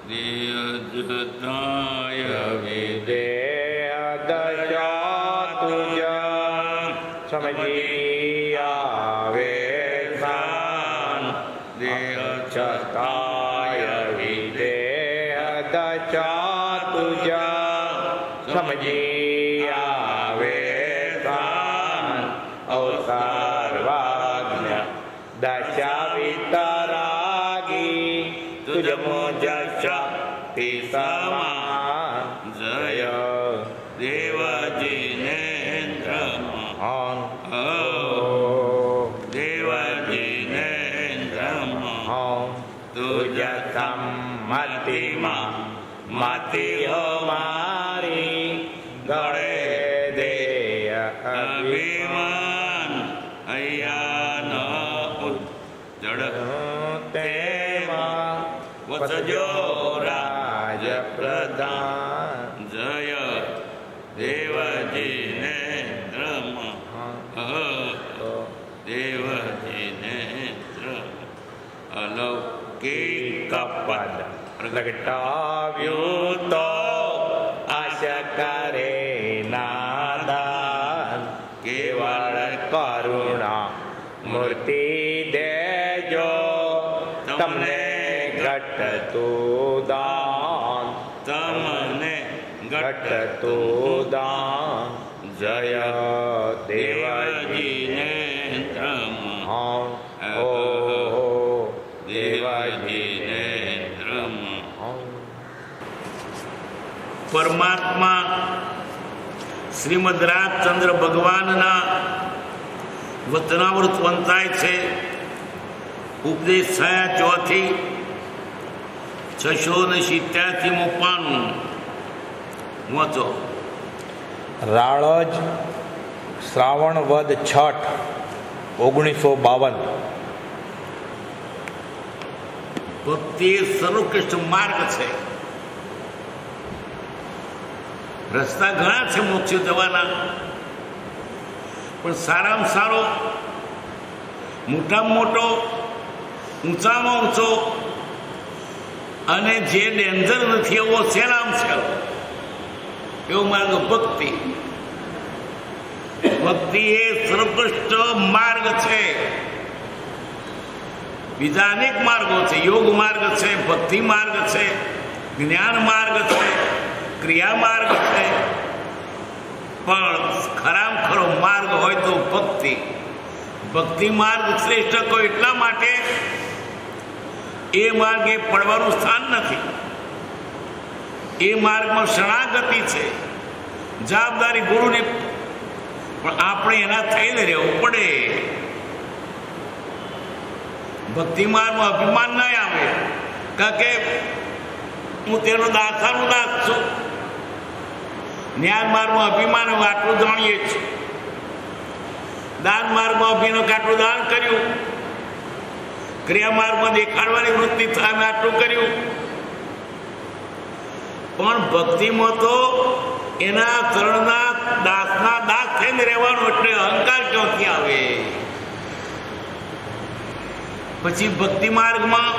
देहजताय विदेह दशा तुझा समझिया वेदान देहजताय विदेह दशा तुझा समझिया वेदान अवसर्वाज्ञ दशा वितरागी तुझ मुझ शक्ति समान जय देवजिनेन्द्र महान देवजिनेन्द्र महान तुझ सम्मतिमा मति हो मारी गणे दे अभिमान अय्यान जड़ तेमा वसजो राज प्रधान जय देवजिनेन्द्र देवजिनेन्द्र अलौकिक पद प्रगटाव्યું તો આશા કરે નાદાન કેવળ કરુણા મૂર્તિ દેજો તમને ઘટતું દાન તમને ઘટતું દાન જય દેવજી देवजिनेन्द्र હા ઓ देवजिनेन्द्र હા પરમાત્મા શ્રીમદ રાજચંદ્ર ભગવાનના વચનામૃત વંચાય છે. ઉપદેશ થયા ચોથી 687મું પાનું વાંચો. રાળજ શ્રાવણ વદ છઠ 1952. ભક્તિ એ સર્વોત્કૃષ્ટ માર્ગ છે. રસ્તા ઘણા છે મોક્ષ જવાના, પણ સારામાં સારો, મોટામાં મોટો, ઊંચામાં ઊંચો અને જે ડેન્જર નથી એવો સહેલામ સહેલો એવો માર્ગ ભક્તિ. ભક્તિ એ સર્વોત્કૃષ્ટ માર્ગ છે. બીજા અનેક માર્ગો છે. યોગ માર્ગ છે, ભક્તિ માર્ગ છે, જ્ઞાન માર્ગ છે, ક્રિયા માર્ગ છે, પણ ખરામ ખરો માર્ગ હોય તો ભક્તિ. ભક્તિ માર્ગ શ્રેષ્ઠ કહો એટલા માટે એ માર્ગે પડવાનું સ્થાન નથી. એ માર્ગમાં શરણાગતિ છે, જવાબદારી ગુરુની, પણ આપણે એના થઈને રહેવું પડે. ભક્તિ માર્ગમાં અભિમાન નહીં આવે, કારણ કે હું તેનો દાતાનો દાસ છું. જ્ઞાન માર્ગમાં અભિમાન આટલું જાણીએ છીએ. દાન માર્ગમાં અભિનવ આટલું દાન કર્યું. ક્રિયા માર્ગમાં દેખાડવાની વૃત્તિ થાય મેં આટલું કર્યું. પણ ભક્તિમાં તો એના ચરણના દાસના દાસ થઈને રહેવાનું, એટલે અહંકાર ક્યાંથી આવે? પછી ભક્તિ માર્ગમાં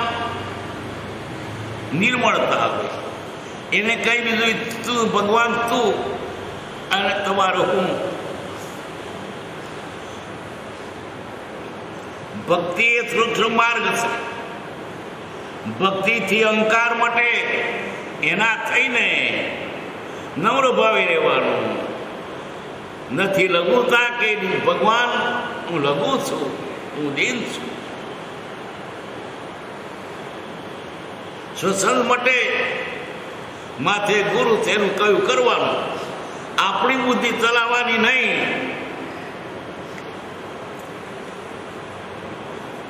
નિર્મળતા આવે. એને કઈ બીજું તું ભગવાન તું અને તમારો હું. ભક્તિ એ સૂક્ષ્મ માર્ગ છે. ભક્તિથી અહંકાર મટે, એના થઈને નમ્ર ભાવે રહેવાનું. નથી લઘુતા કે ભગવાન હું લઘુ છું, હું દીન છું. શ્વસન મટે, માથે ગુરુ તેનું કયું કરવાનું. આપણી બુદ્ધિ ચલાવવાની નહીં.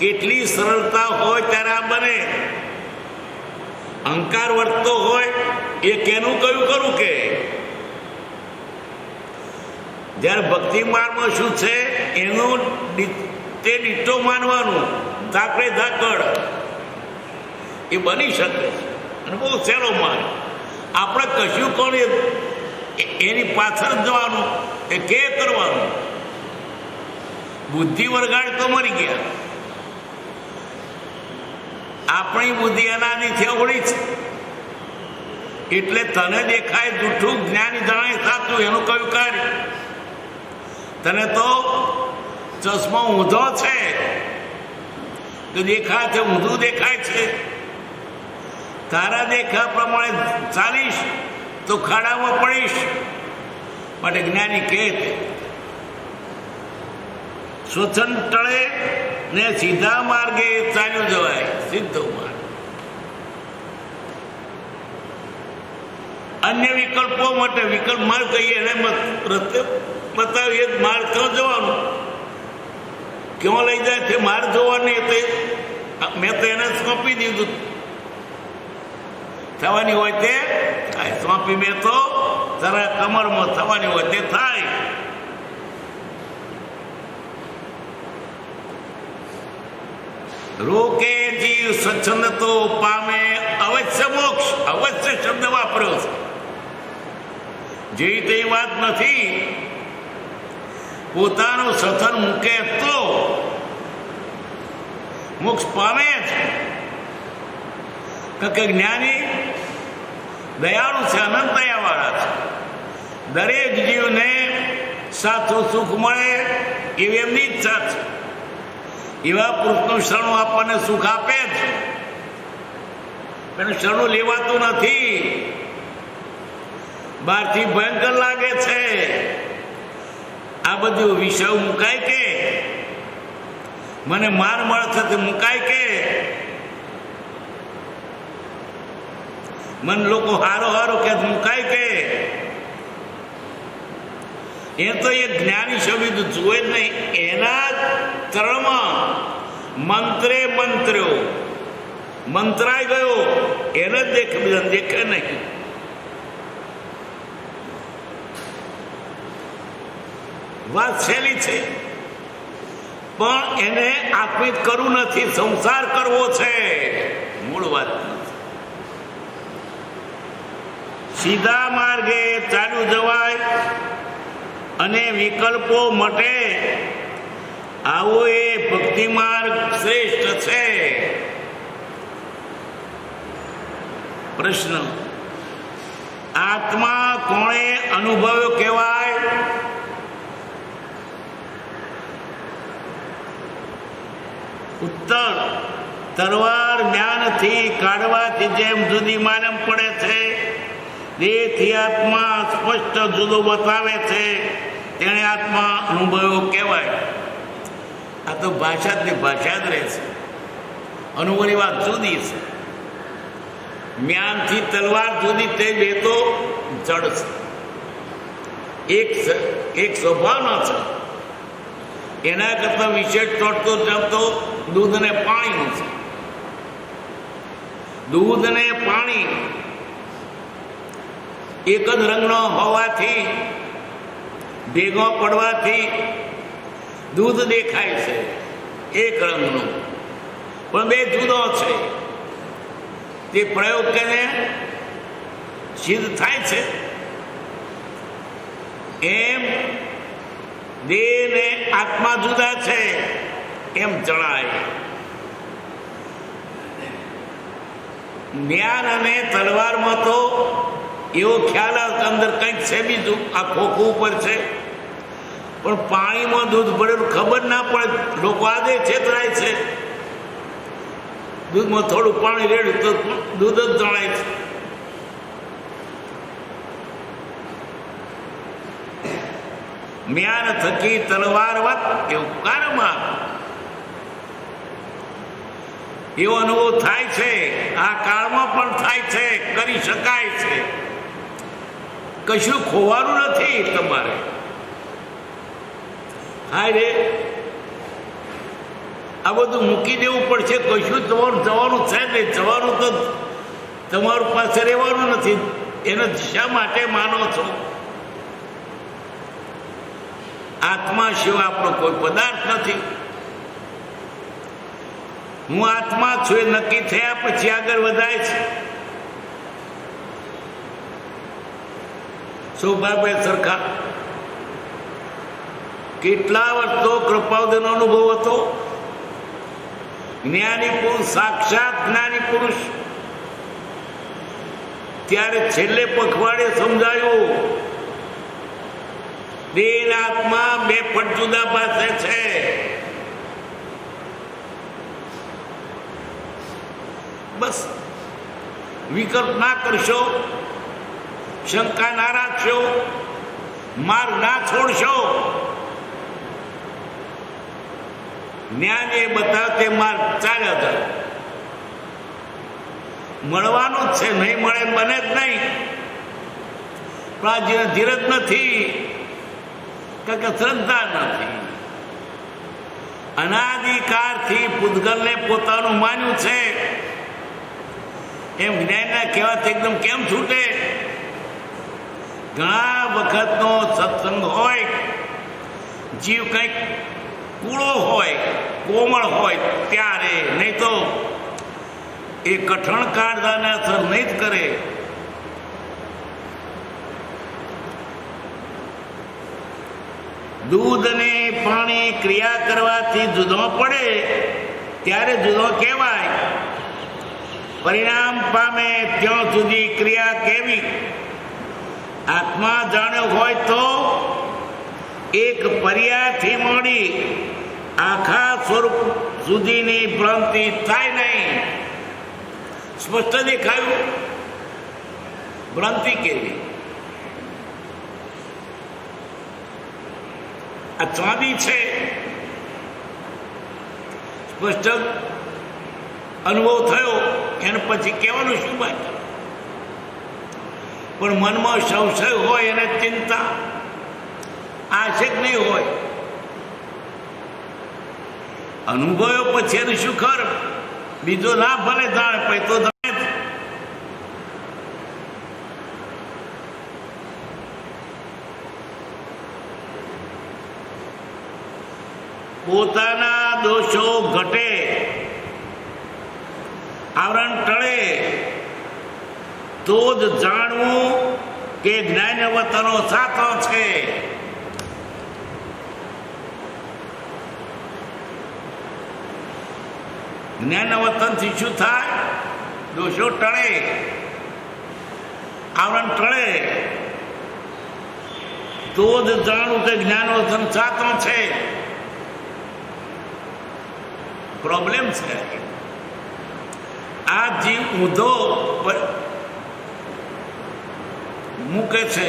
કેટલી સરળતા હોય ત્યારે આ બને. અહંકાર વર્તતો હોય એ કેનું કયું કરું કે. જ્યારે ભક્તિ માર્ગમાં શું છે એનું તે ડીટો માનવાનું. ધાકડે ધાકડ એ બની શકે અને બહુ સહેલો માર્ગ. આપણે કશું કોણ એની પાછળ જવાનું, એ કે કરવાનું. બુદ્ધિ વરગાડ તો મરી ગયા. આપણી બુદ્ધિ અનાદિથી અવળી છે. એટલે તને દેખાય જૂઠું, જ્ઞાની જણાય સાચું, એનું કયું કાર્ય? તને તો ચશ્મો ઊંધો છે તો દેખાય છે, ઊંધું દેખાય છે. તારા દેખા પ્રમાણે ચાલીશ તો ખાડામાં પડીશ. માટે જ્ઞાની કહે સ્વતંત્રળે ને સીધા માર્ગે ચાલ્યું જવાય, સીધો માર્ગ. અન્ય વિકલ્પો માટે વિકલ્પ માર્ગ કહીએ એને રસ્તે બતાવીએ, માર્ગ ક્યાં જવાનું, ક્યાં લઈ જાય છે માર્ગ જોવાની. મેં તો એને સોંપી દીધું, થવાની હોય તે થાય. સોંપી મેં તો તારા કમરમાં થવાની હોય તે થાય. રોકે જીવ સ્વચ્છંદ તો પામે અવશ્ય મોક્ષ. અવશ્ય શબ્દ વાપર્યો છે, જેવી તેવી વાત નથી. પોતાનું સથન મૂકે તો મોક્ષ પામે જ. કે જ્ઞાની દયાળુ છે, અનંત દયાવાળા છે. દરેક જીવને સાચું સુખ મળે એવી એમની ઈચ્છા છે. એવા પુરુષનું શરણું આપણને સુખ આપે જ. એનું શરણું લેવાતું નથી. બહારથી ભયંકર લાગે છે. આ બધું વિષય મુકાય કે મને માર મળે છે તે મુકાય કે મન લોકો હારો હારો કે મુકાય કે? એ તો એ જ્ઞાની શબ્દ જુએ જ નહીં. એના ચરણમાં મંત્રે મંત્ર્યો, મંત્રાઈ ગયો, એને જ દેખે, બીજા દેખે નહીં. વાત સહેલી છે, પણ એને આત્મિત કરવું નથી, સંસાર કરવો છે. મૂળ વાત સીધા માર્ગે ચાલ્યું જવાય અને વિકલ્પો મટે, આવો એ ભક્તિ માર્ગ શ્રેષ્ઠ છે. પ્રશ્ન: આત્મા કોણે અનુભવ્યો કહેવાય? ઉત્તર: તરવાર જ્ઞાનથી કાઢવાથી જેમ જુદી માલમ પડે છે, દેહથી આત્મા સ્પષ્ટ જુદો બતાવે છે, તેને આત્મા અનુભવ્યો કહેવાય. આ તો ભાષા જ ભાષા જ રહે છે. અનુભવની વાત જુદી છે. જ્ઞાનથી તલવાર જુદી, તે બે તો જડ છે, એક સ્વભાવનો છે. એના કરતા વિશેષ તોડતો જમતો દૂધ અને પાણીનું છે. દૂધ અને પાણી એક જ રંગનો હોવાથી, ભેગો પડવાથી દૂધ દેખાય છે એક રંગનું, પણ બે જુદો છે. તે પ્રયોગ કરીને સિદ્ધ થાય છે. એમ દેહ ને આત્મા જુદા છે એમ જણાય. જ્ઞાન અને તલવારમાં તો એવો ખ્યાલ આવે કે અંદર કંઈક છે બીજું, આ ખોખું ઉપર છે, પણ પાણીમાં દૂધ ભરેલું ખબર ના પડે. લોકો આદે છેતરાય છે. દૂધમાં થોડું પાણી રેડ્યું તો દૂધ જ જણાય છે. જ્ઞાન થકી તલવારવત એવું કારમાં એવો અનુભવ થાય છે. આ કાળમાં પણ થાય છે, કરી શકાય છે. કશું ખોવાનું નથી તમારે. હા રે, આ બધું મૂકી દેવું પડશે. કશું તમારું જવાનું છે નહીં. જવાનું તો તમારું પાસે રહેવાનું નથી. એને શા માટે માનો છો? આત્મા સિવાય આપણો કોઈ પદાર્થ નથી. હું આત્મા છું એ નક્કી થયા પછી આગળ વધાય છે. સૌભાગ્ય સરખા કેટલા વર્ષો કૃપાવદનો અનુભવ હતો. જ્ઞાની પુરુષ, સાક્ષાત જ્ઞાની પુરુષ ત્યારે છેલ્લે પખવાડે સમજાયું દેહ અને આત્મા બે ફટ જુદા પાસે છે. બસ વિકલ્પ ના કરશો, શંકા ના રાખશો, માર્ગ ના છોડશો, જ્ઞાન એ બતાવતે માર્ગ ચાલ્યા જાય. મળવાનું જ છે, નહીં મળે બને જ નહીં. પણ આ જેને ધીરજ નથી કે શ્રદ્ધા નથી, અનાદિકાળથી પૂતગલને પોતાનું માન્યું છે એમ જ્ઞાનના કહેવાથી એકદમ કેમ છૂટે? ઘણા વખતનો સત્સંગ હોય, જીવ કંઈક કૂળો હોય, કોમળ હોય ત્યારે, નહીં તો એ કઠણ કાળજાને અસર નહીં જ કરે. દૂધ અને પાણી ક્રિયા કરવાથી જુદો પડે ત્યારે જુદો કહેવાય. પરિણામ પામે ત્યાં સુધી ક્રિયા કેવી? આત્મા જાણ્યો હોય તો એક પર્યાયથી મળી આખા સ્વરૂપ સુધીની ભ્રાંતિ થાય નહીં. સ્પષ્ટ દેખાયું? ભ્રાંતિ કેવી? આ ચાંદી છે, સ્પષ્ટ અનુભવ થયો, એને પછી કહેવાનું શું બાકી? પણ મનમાં સંશય હોય એને ચિંતા, આશક નહીં હોય. અનુભવ્યો પછી એનું શું ખર? બીજો ના ભલે જાણે, પછી તો જાણે. પોતાના દોષો ઘટે, આવરણ ટળે તો જ જાણવું કે જ્ઞાનવતનો સાચો છે. જ્ઞાનવતનથી શું થાય? દોષો ટળે, આવરણ ટળે તો જ જાણવું કે જ્ઞાનવતન સાચો છે. પ્રોબ્લેમ છે આ જીવ ઊંધો મૂકે છે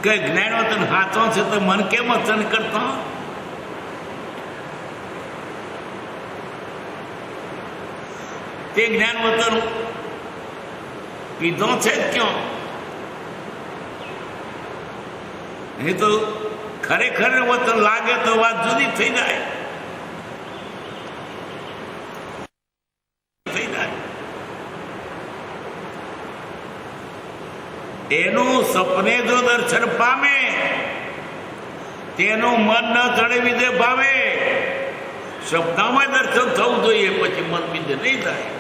કે જ્ઞાનવતન હાથો છે તો મન કેમ વચન કરતો? તે જ્ઞાનવતન પીધો છે ક્યાં? એ તો ખરેખર વતન લાગે તો વાત જુદી થઈ જાય. એનું સપને જો દર્શન પામે તેનું મન ન ચડે વિધે ભાવે. સપનામાં દર્શન થવું જોઈએ, પછી મન બીજે નહીં થાય.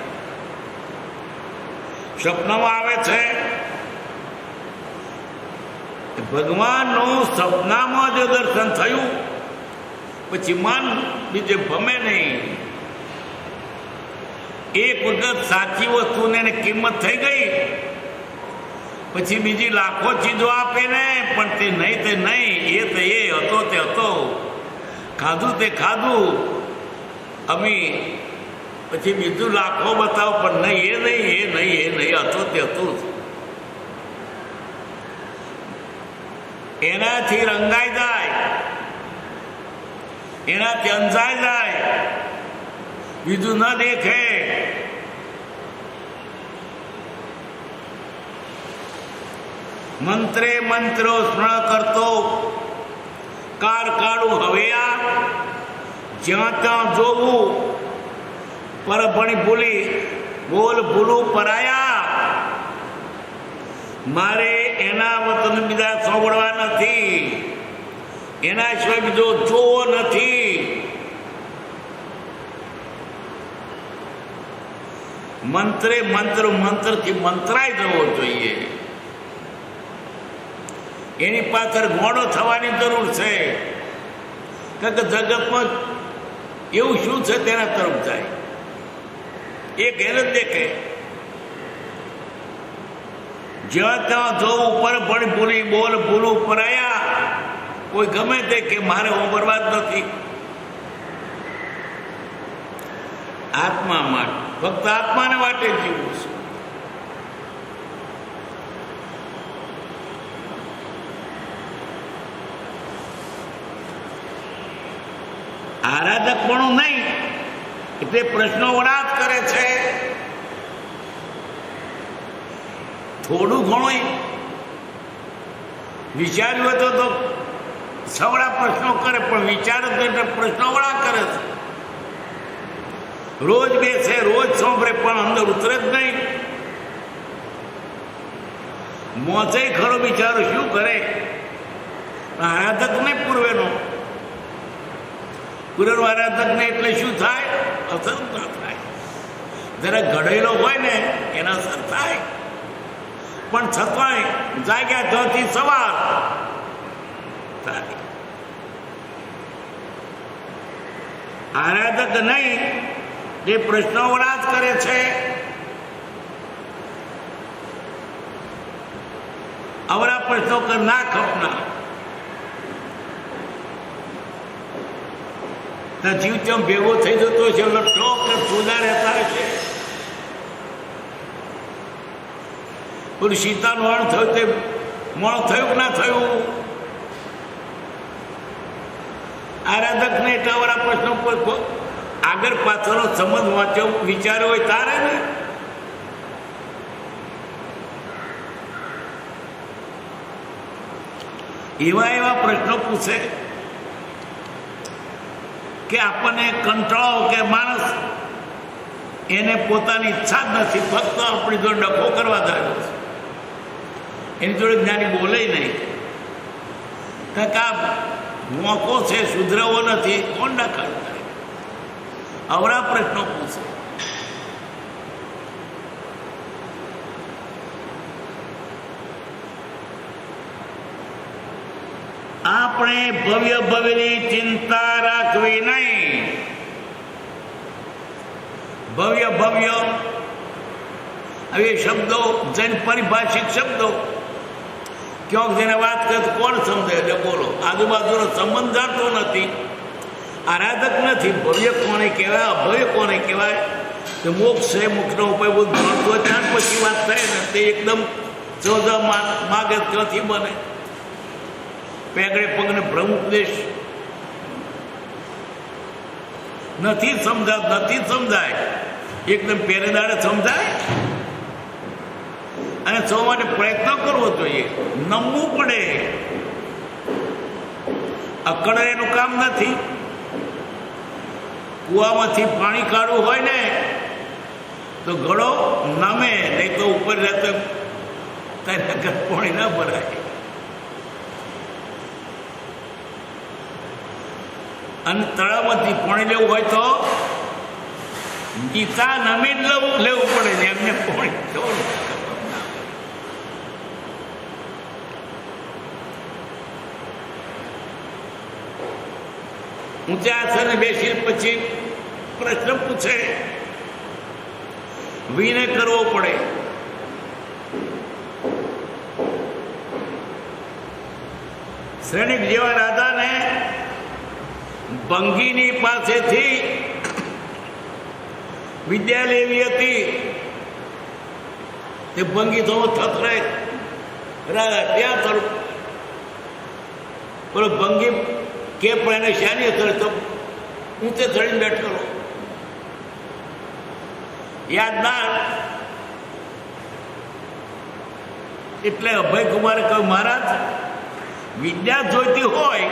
સપનામાં આવે છે ભગવાનનું, સપનામાં જો દર્શન થયું પછી મન બીજે ભમે નહીં. એક વખત સાચી વસ્તુને કિંમત થઈ ગઈ પછી બીજી લાખો ચીજો આપે ને, પણ તે નહીં તે નહીં, એ તે એ, હતો તે હતો, ખાધું તે ખાધું, અમી પછી બીજું લાખો બતાવો પણ નહીં, એ નહીં, એ નહીં, એ નહીં, હતો તે હતું. એનાથી રંગાઈ જાય, એનાથી અંજાઈ જાય, બીજું ન દેખે. મંત્રે મંત્રો સ્મરણ કરતો કાર કાઢું હવે આ, જ્યાં ત્યાં જોવું પરભણી ભૂલી બોલ ભૂલું પરાયા. મારે એના વતન બીજા સોંભળવા નથી, એના સિવાય બીજો જોવો નથી. મંત્રે મંત્રથી મંત્રાઈ જવો જોઈએ. એની પાછળ મોડો થવાની જરૂર છે, કારણ કે જગતમાં એવું શું છે તેના તરફ જાય. એ ઘેર જ દેખે જ્યાં ત્યાં જો ઉપર પણ ભૂલી બોલ ભૂલું પરાયા, કોઈ ગમે તે કે મારે ઓગળવા જ નથી. આત્મા માટે, ફક્ત આત્માને માટે જીવવું છે. આરાધક પણ નહીં, એટલે પ્રશ્નો વડા જ કરે છે. થોડું ઘણું વિચાર્યું હોય તો સવડા પ્રશ્નો કરે, પણ વિચાર જ નહીં એટલે પ્રશ્નો વડા કરે છે. રોજ બેસે, રોજ સાંભળે, પણ અંદર ઉતરે જ નહીં. મોચે ખરો બિચારો શું કરે? આરાધક નહીં પૂર્વેનો, પૂર્વ આરાધક ને એટલે શું થાય? અસર ના થાય. જરા ઘડેલો હોય ને એના અસર થાય, પણ છતાંય જાગ્યા ત્યાંથી સવાર થાય. આરાધક નહીં, એ પ્રશ્નો વડા જ કરે છે. અવરા પ્રશ્નો કર ના ખપના. જીવ તેમ ભેગો થઈ જતો છે, ટોક સુધા રહેતા છે. પેલું સીતાનું હરણ થયું તે મોણ થયું કે ના થયું? આરાધક ને એટલા વાળા પ્રશ્નો આગળ પાછળનો સંબંધ વાંચ્યો વિચાર્યો હોય તારે ને. એવા પ્રશ્નો પૂછે કે આપણને કંટાળો કે માણસ એને પોતાની ઈચ્છા જ નથી, ફક્ત આપણી જોડે ડખો કરવા જાય છે. એની જોડે જ્ઞાની બોલે નહીં, કારણ કે આ મોકો છે, સુધરવો નથી, કોણ ડખા કરે? અવરા પ્રશ્નો પૂછે. આપણે ભવ્ય ભવ્યની ચિંતા રાખવી નહીં. ભવ્ય ભવ્ય હવે શબ્દો જૈન પરિભાષિક શબ્દો, ક્યાંક જેને વાત કરે તો કોણ સમજે? એટલે બોલો, આજુબાજુનો સંબંધ જાણતો નથી, આરાધક નથી. ભવ્ય કોને કહેવાય, અભવ્ય કોને કહેવાય? કે મોક્ષ છે, મોક્ષનો ઉપાય બધું જાણતો હોય ત્યાર પછી વાત થાય ને, તે એકદમ ચોદા માગે ત્યાંથી બને. પેગડે પગને ભ્રમ ઉપદેશ નથી સમજાય. એકદમ પહેરેદારે સમજાય. અને સૌ માટે પ્રયત્ન કરવો જોઈએ, નમવું પડે. અકડ એનું કામ નથી. કુવામાંથી પાણી કાઢવું હોય ને તો ઘડો નમે, નહીં તો ઉપર રહેતો પાણી ના ભરાય. અને તળાવમાંથી પાણી લેવું હોય તો ગીતા નમી જ લેવું પડે છે. એમને પાણી ઊંચા આસને બેસી પછી પ્રશ્ન પૂછે, વિનય કરવો પડે. શ્રેણિક જેવા રાધાને ભંગીની પાસેથી વિદ્યા લેવી હતી. તે ભંગી થોડો થતરે ત્યાં થોડું બોલો ભંગી કે પણ એને શાની અસર તો ઊંચે ચડીને બેઠેલો યાદ ના. એટલે અભયકુમારે કહ્યું, મહારાજ વિદ્યા જોઈતી હોય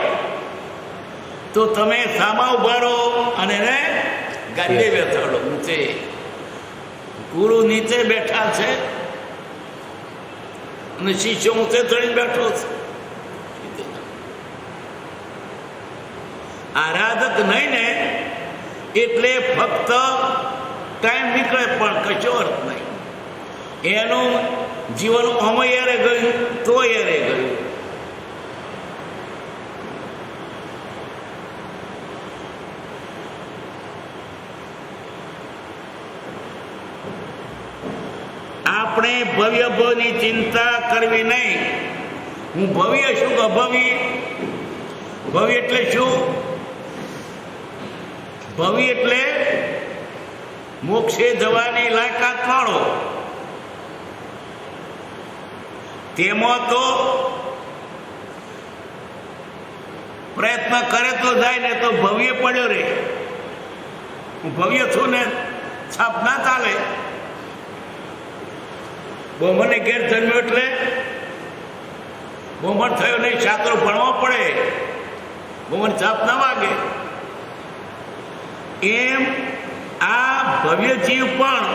તો તમે સામા ઉભા રહો અને એને ગાડીએ બેસાડો. ઊંચે ગુરુ નીચે બેઠા છે અને શિષ્ય ઊંચે ચડીને બેઠો છે. આરાધક નહીં ને એટલે ફક્ત ટાઈમ નીકળે પણ કશો અર્થ નહીં. એનું જીવન અમયારે ગયું તો યારે ગયું. આપણે આપણે ભવ્ય ભવની ચિંતા કરવી નહીં. હું ભવ્ય શું કે અભવ્ય? ભવ્ય એટલે શું? ભવ્ય એટલે મોક્ષે જવાની લાયકાત વાળો. તેમાં તો પ્રયત્ન કરે તો જાય ને તો ભવ્ય પડ્યો રે. હું ભવ્ય છું ને છાપ ના ચાલે. બોમણને ઘેર જન્મ્યો એટલે બોમણ થયો નહીં, શાસ્ત્રો ભણવો પડે, બોમણ છાપ ના વાગે. એમ આ ભવ્ય જીવ પણ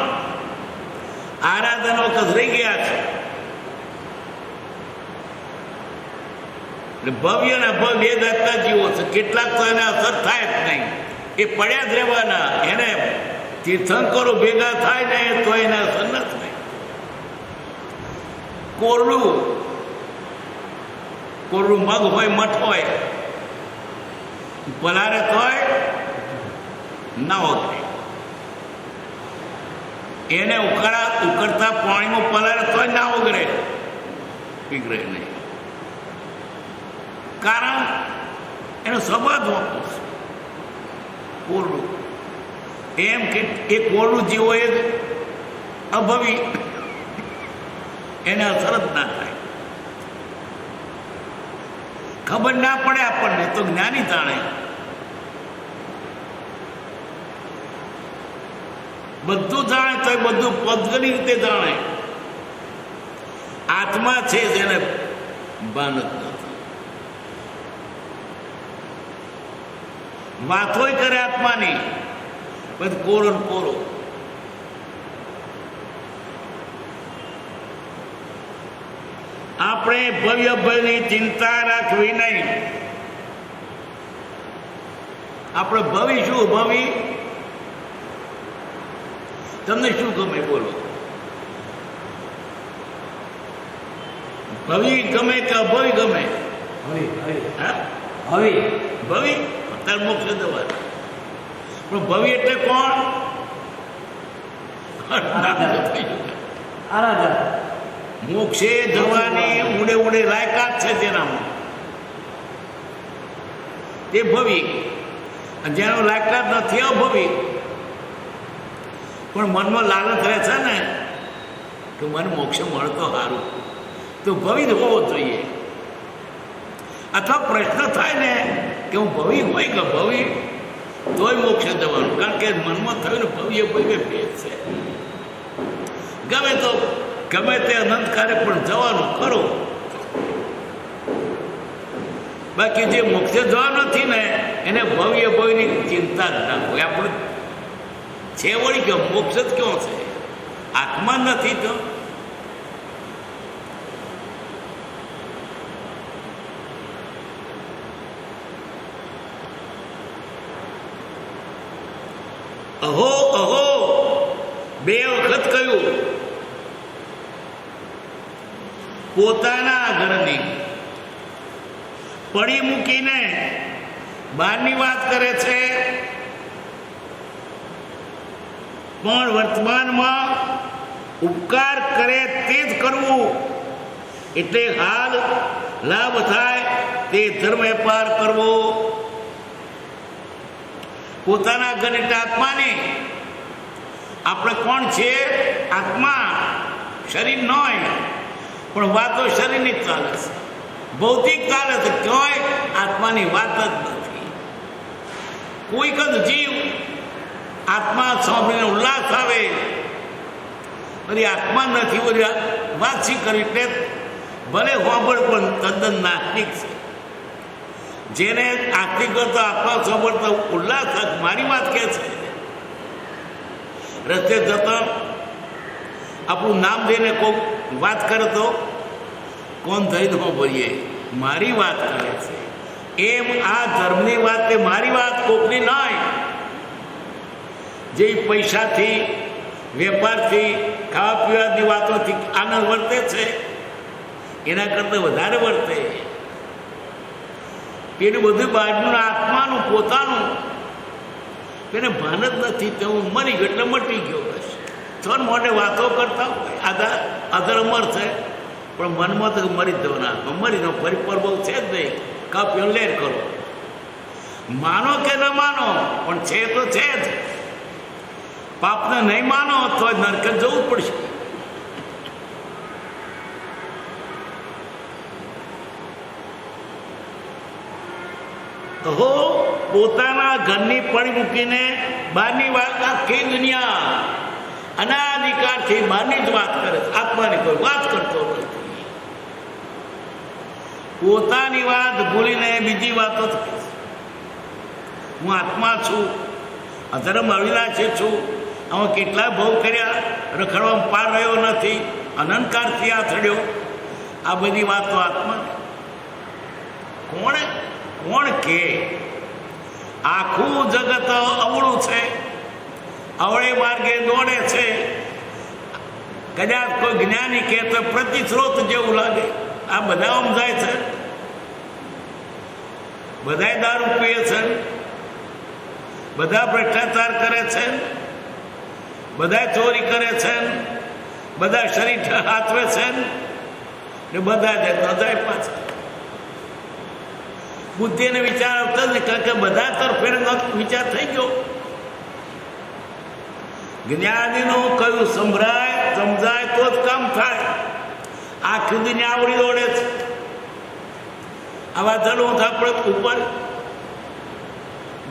આરાધન વખત રહી ગયા છે. ભવ્ય ને ભવ્ય બે જાતના જીવો છે. કેટલાક તો એને અસર થાય જ નહીં, એ પડ્યા જ રહેવાના. એને તીર્થંકરો ભેગા થાય ને તો એને અસર ન થાય. કોરડું મગ હોય, મઠ હોય, પલારે તોય ના ઓગળે. એને ઉકળતા પાણીમાં પલારે તોય ના ઓગળે, પીગળે નહીં. કારણ એનો સ્વભાવ હોતો છે કોરડું. એમ કે એ કોરડું જીવો એ અભવી, એને અસર જ ના થાય. ખબર ના પડે આપણને તો જ્ઞાની જાણે. બધું જાણે તો એ બધું પદ્ધતિ રીતે જાણે. આત્મા છે જેને ભાન જ નથી. વાતોય કરે આત્માની, પછી કોરો ને કોરો. આપણે ભવ્ય ભયની ચિંતા રાખવી નહીં. આપણે ભવિ શું? ભવિ તમને શું ગમે બોલો? ભવિ ગમે કે અભવિ ગમે? ભવિ અત્યારે મોક્ષ દવા. પણ ભવિ એટલે કોણ? મોક્ષે જવાની ઊંડે ઊંડે લાયકાત છે જેનામાં, તે ભવિ. જેનો લાયકાત નથી અભવિ. પણ મનમાં લાલચ રહે છે ને કે મને મોક્ષ મળતો સારું, તો ભવિ જ હોવો જોઈએ. અથવા પ્રશ્ન થાય ને કે હું ભવિ હોય કે ભવિ, તોય મોક્ષ જવાનું. કારણ કે મનમાં થયું ને ભવ્ય ભવ્ય ભેદ છે. ગમે તે અનંતકારે પણ જવાનું ખરો. બાકી જે મોક્ષે જવા નથી ને એને ભવ્ય ભવ્યની ચિંતા જ ના હોય. આપણે છે વળી કે મોક્ષ જ ક્યો છે? આત્મા નથી તો અહો અહો 2 વખત કહ્યું. પોતાના ઘરની પડી મૂકીને બહારની વાત કરે છે, પણ વર્તમાનમાં ઉપકાર કરે તે જ કરવું. એટલે હાલ લાભ થાય તે ધર્મ વેપાર કરવો. પોતાના ઘર એટલે આત્માની. આપણે કોણ છે? આત્મા. શરીર ન હોય, પણ વાતો શરીરની જ ચાલે છે, ભૌતિક ચાલે છે. ક્યાંય આત્માની વાત જ નથી. કોઈક જ જીવ આત્મા સાંભળીને ઉલ્લાસ આવે, બધી આત્મા નથી, બધી વાત શી કરવી. એટલે ભલે સાંભળ પણ તદ્દન નાસ્તિક છે. જેને આસ્તિક કરતો આત્મા સાંભળતો ઉલ્લાસ થાય, મારી વાત કે છે. રસ્તે જતા આપણું નામ દઈને કોઈ વાત કરે તો કોણ થઈ દો બોલીએ, મારી વાત કરે છે. એમ આ ધર્મની વાત તે મારી વાત કોકની નહીં. જે પૈસાથી, વેપારથી, ખાવા પીવાની વાતોથી આનંદ વર્તે છે, એના કરતાં વધારે વર્તે. એનું બધું બહારનું આત્માનું પોતાનું એને ભાન જ નથી. તો હું મરી ગયો એટલે મટી ગયો. બસ થોડ મોટે વાતો કરતા હોય આધાર અધર છે, પણ મનમાં તો મરી જ જવાના, મરી જાઓ, ફરી પર બહુ છે જ નહીં, કાપ્યો લેર કરો, માનો કે ન માનો પણ છે તો છે જ. પાપને નહીં માનો તો નરકે જવું પડશે. હો પોતાના ઘરની પડી મૂકીને બહારની વાત, આખી દુનિયા અનાધિકારથી બહારની જ વાત કરે છે, આત્માની કોઈ વાત કરતો નથી. પોતાની વાત ભૂલીને બીજી વાતો જ કરે છે. હું આત્મા છું, અધર્મ અવિનાશી છું, આમાં કેટલા ભોગ કર્યા, રખડવામાં પાર રહ્યો નથી, અનંતકાળથી આ થડ્યો. આ બધી વાતો આત્મા કોણ કે? આખું જગત અવળું છે, અવળે માર્ગે દોડે છે. કદાચ કોઈ જ્ઞાની કે તો પ્રતિસ્રોત જેવું લાગે. આ બધા સમજાય છે, બધા દારૂ પીએ છે, બધા ભ્રષ્ટાચાર કરે છે, બધા ચોરી કરે છે, બધા શરીર હાથવે છે ને બધા જ નજાય પાછા. બુદ્ધિને વિચાર આવતા જ કારણ કે બધા તરફે વિચાર થઈ ગયો. જ્ઞાનીનું કયું સમજાય તો જ કામ થાય. આખી દુનિયા આવડી દોડે છે. આવા ધડું આપણે ઉપર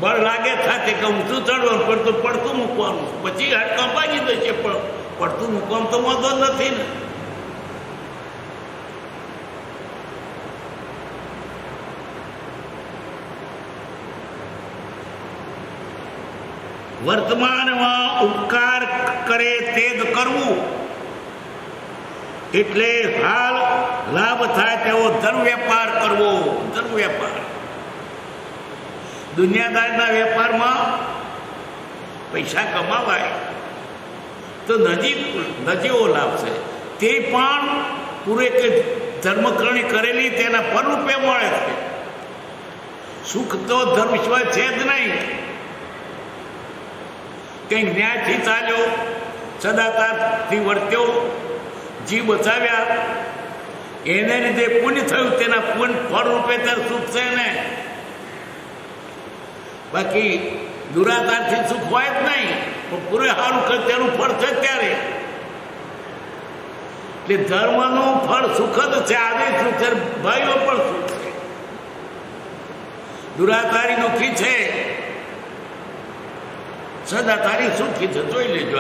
બળ લાગે થાય કે ઊંચું ચડવાનું, પડતું મૂકવાનું, પછી હાડકાં ભાગી દેશે, પણ પડતું મૂકવાનું તો વાંધો નથી ને. વર્તમાનમાં ઉપકાર કરે તે જ કરવું, એટલે હાલ લાભ થાય તેવો ધર્મ વેપાર કરવો. ધર્મ વેપાર દુનિયાદારના વેપારમાં પૈસા કમાવાય તો નજીવો લાભ છે, તે પણ પૂરે કે ધર્મકરણી કરેલી તેના પરરૂપે મળે છે. સુખ તો ધર્મ સિવાય છે જ નહીં. કંઈક ન્યાયથી ચાલ્યો, સદાચારથી વર્ત્યો, જીવ બચાવ્યા, એને લીધે પુણ્ય થયું, તેના પુણ્ય ફળ રૂપે ત્યારે સુખ છે ને. બાકી દુરાચારથી સુખ હોય જ નહીં, પણ પૂરે સારું કરે તેનું ફળ છે ત્યારે. એટલે ધર્મનું ફળ સુખ જ છે, આજે સુખ છે, ભાઈઓ પણ સુખ છે. દુરાચારી દુઃખી છે, સદાચારી સુખી છે. જોઈ લેજો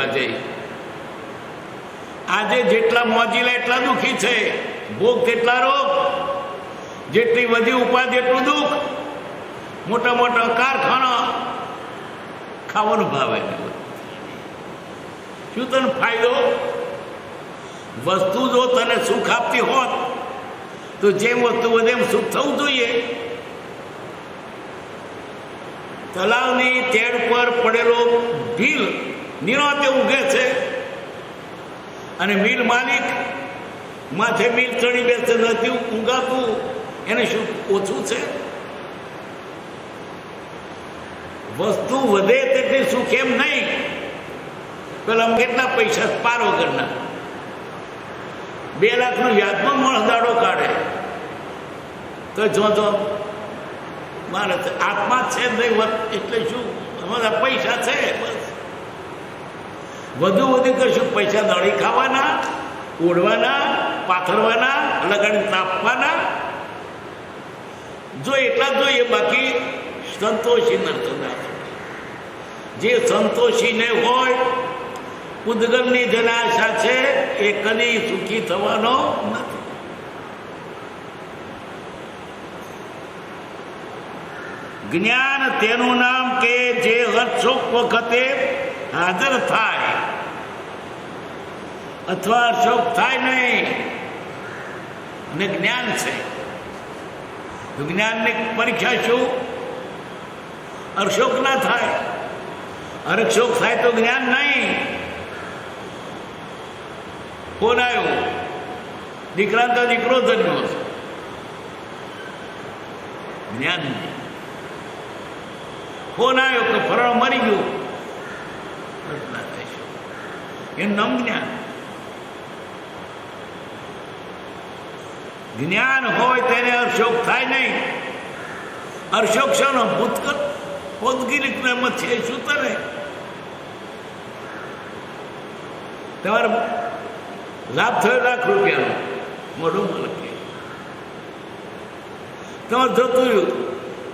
આજે જેટલા મોજીલા એટલા દુઃખી છે, ભોગ તેટલા રોગ, જેટલી વધી ઉપાધિ એટલું દુઃખ. મોટા મોટા કારખાના, ખાવાનું ભાવે. શું તને ફાયદો? વસ્તુ જો તને સુખ આપતી હોત તો જેમ વસ્તુ વધે એમ સુખ થવું જોઈએ. તલાવની તેડ પર પડેલો ભીલ નિરાંતે ઊંઘે છે, અને મિલ માલિક માથે મિલ ચડી બેસે, નથી ઊંઘાતું, એને શું ઓછું છે? વસ્તુ વધે તેટલી સુખ એમ નહીં. પેલા કેટલા પૈસા પાર વગરના 2 લાખનું વ્યાજમાં મળદાડો કાઢે તો જો મારે આત્મા છે નહીં, એટલે શું અમારા પૈસા છે, બસ વધુ કરશું. પૈસા દળી ખાવાના, ઓઢવાના, પાથરવાના, લગાડી તાપવાના, જો એટલા જોઈએ. બાકી સંતોષી નર્તના, જે સંતોષી ને હોય, ઉદ્ગમની જેને આશા છે એ કદી સુખી થવાનો નથી. જ્ઞાન તેનું નામ કે જે હર્ષોક વખતે હાજર થાય અથવા હર્ષોક થાય નહીં, અને જ્ઞાન છે. જ્ઞાનની પરીક્ષા શું? હર્ષોક ના થાય. હર્ષોક થાય તો જ્ઞાન નહીં. ફોન આવ્યો, દીકરા તો દીકરો જન્મ્યો છે, જ્ઞાન નહીં. ફોન આવ્યો કે ફરણ મરી ગયું, એનું નામ જ્ઞાન. જ્ઞાન હોય તેને હર્ષોક થાય નહીં. હર્ષોક શાનો? ભૌતગિરિકમાં છે શું તને? તમારે લાભ થયો ₹1,00,000 મોઢું મળે તમારે જતું રહ્યું.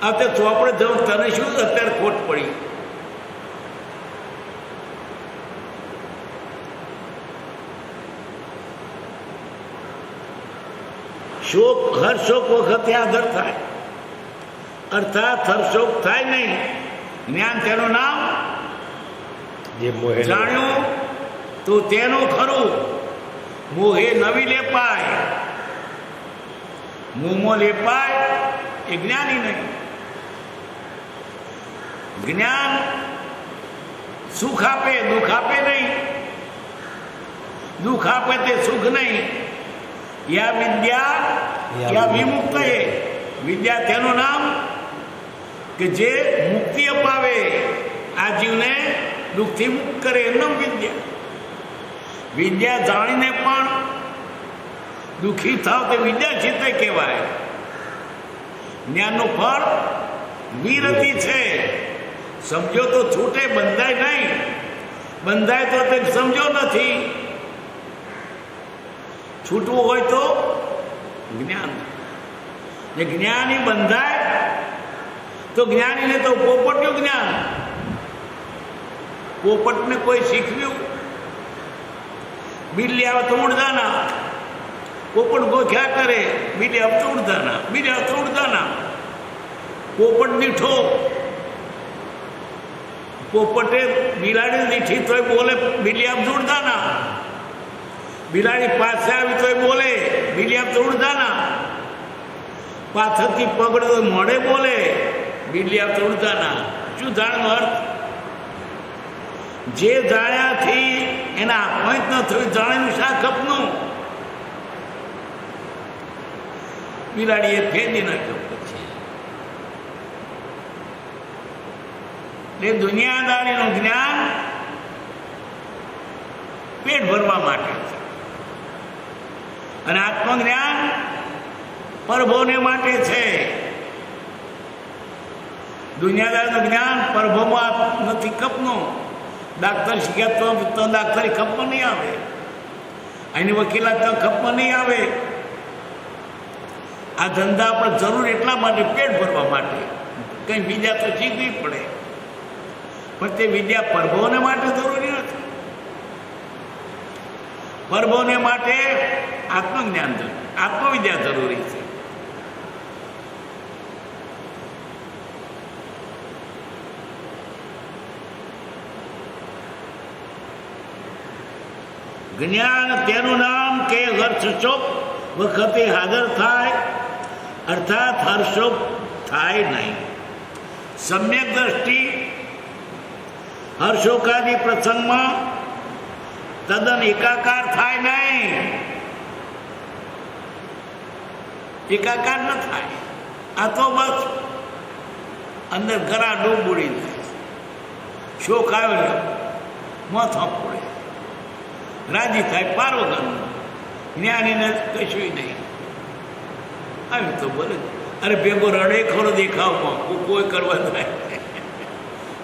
અત્યારે ચોપડે જવું તને શું અત્યારે ખોટ પડી? શોક હર્ષોક વખતે આદર થાય, અર્થાત હર્ષોક થાય નહીં. જ્ઞાન તેનું નામ જે મોહે જાણ્યું તો તેનું ખરું. મોહે નવી લેપાય, મોંમાં લેપાય એ જ્ઞાની નહીં. જ્ઞાન સુખ આપે, દુઃખ આપે નહીં. દુઃખ આપે તે સુખ નહીં. યા વિદ્યા યા વિમુક્ત એ વિદ્યા તેનું નામ કે જે મુક્તિ અપાવે, આ જીવને દુઃખથી મુક્ત કરે એનું વિદ્યા. વિદ્યા જાણીને પણ દુઃખી થાવ તે વિદ્યા છે તે કહેવાય. જ્ઞાનનું ફળ વિરતિ છે. સમજો તો છૂટે, બંધાય નહીં. બંધાય તો તે સમજો નથી. છૂટવું હોય તો જ્ઞાન. જે જ્ઞાની બંધાય તો જ્ઞાનીને તો પોપટનું જ્ઞાન. પોપટને કોઈ શીખવ્યું, બિલ્લી આવે તો ઉડદાના. પોપટ ગોખ્યા કરે, બિલ્લી આવે તો ઉડદાના, બિલ્લી આવે તો ઉડદાના. પોપટ દીઠો, પોપટે બિલાડી દીઠી તોય બોલે, બિલ્લી આપ ઉડદાના. બિલાડી પાસે આવી તોય બોલે, બિલ્લી આપ ઉડદાના. પાછળથી પકડે તો મોડે બોલે, બિલ્લી આપ ઉડદાના. શું જાણનો અર્થ? જે જાણ્યાથી એના આપવાય ન થયું, જાણેલું શા કપનું? બિલાડીએ ફેંદી નાખ્યો. પછી એટલે દુનિયાદારીનું જ્ઞાન પેટ ભરવા માટે છે, અને આત્મજ્ઞાન પરભોને માટે છે. દુનિયાદારીનું જ્ઞાન પરભોમાં નથી કપનું. ડાક્ટર શીખ્યા તો ડાક્ટરી ખપમાં નહીં આવે, એની વકીલાત તો ખપમાં નહીં આવે. આ ધંધા આપણે જરૂર એટલા માટે, પેટ ભરવા માટે. કંઈ બીજા તો શીખવી પડે, પણ તે વિદ્યા પરભોને માટે જરૂરી નથી. પરભોને માટે આત્મજ્ઞાન જરૂરી, આત્મવિદ્યા જરૂરી છે. જ્ઞાન તેનું નામ કે હર્ષશોક વખતે હાજર થાય, અર્થાત હર્ષોક થાય નહીં. સમ્યક દ્રષ્ટિ હર્ષોકાદી પ્રસંગમાં તદ્દન એકાકાર થાય નહીં. એકાકાર ન થાય. આ તો બસ અંદર ઘરા ડૂબ ઉડી જાય. શોક આવે માથા પડે, રાજી થાય પાર વગરનું. જ્ઞાનીને કશું નહીં. આવી તો બોલે, અરે ભેગો રડે ખરો દેખાવમાં, કોઈ કરવા થાય,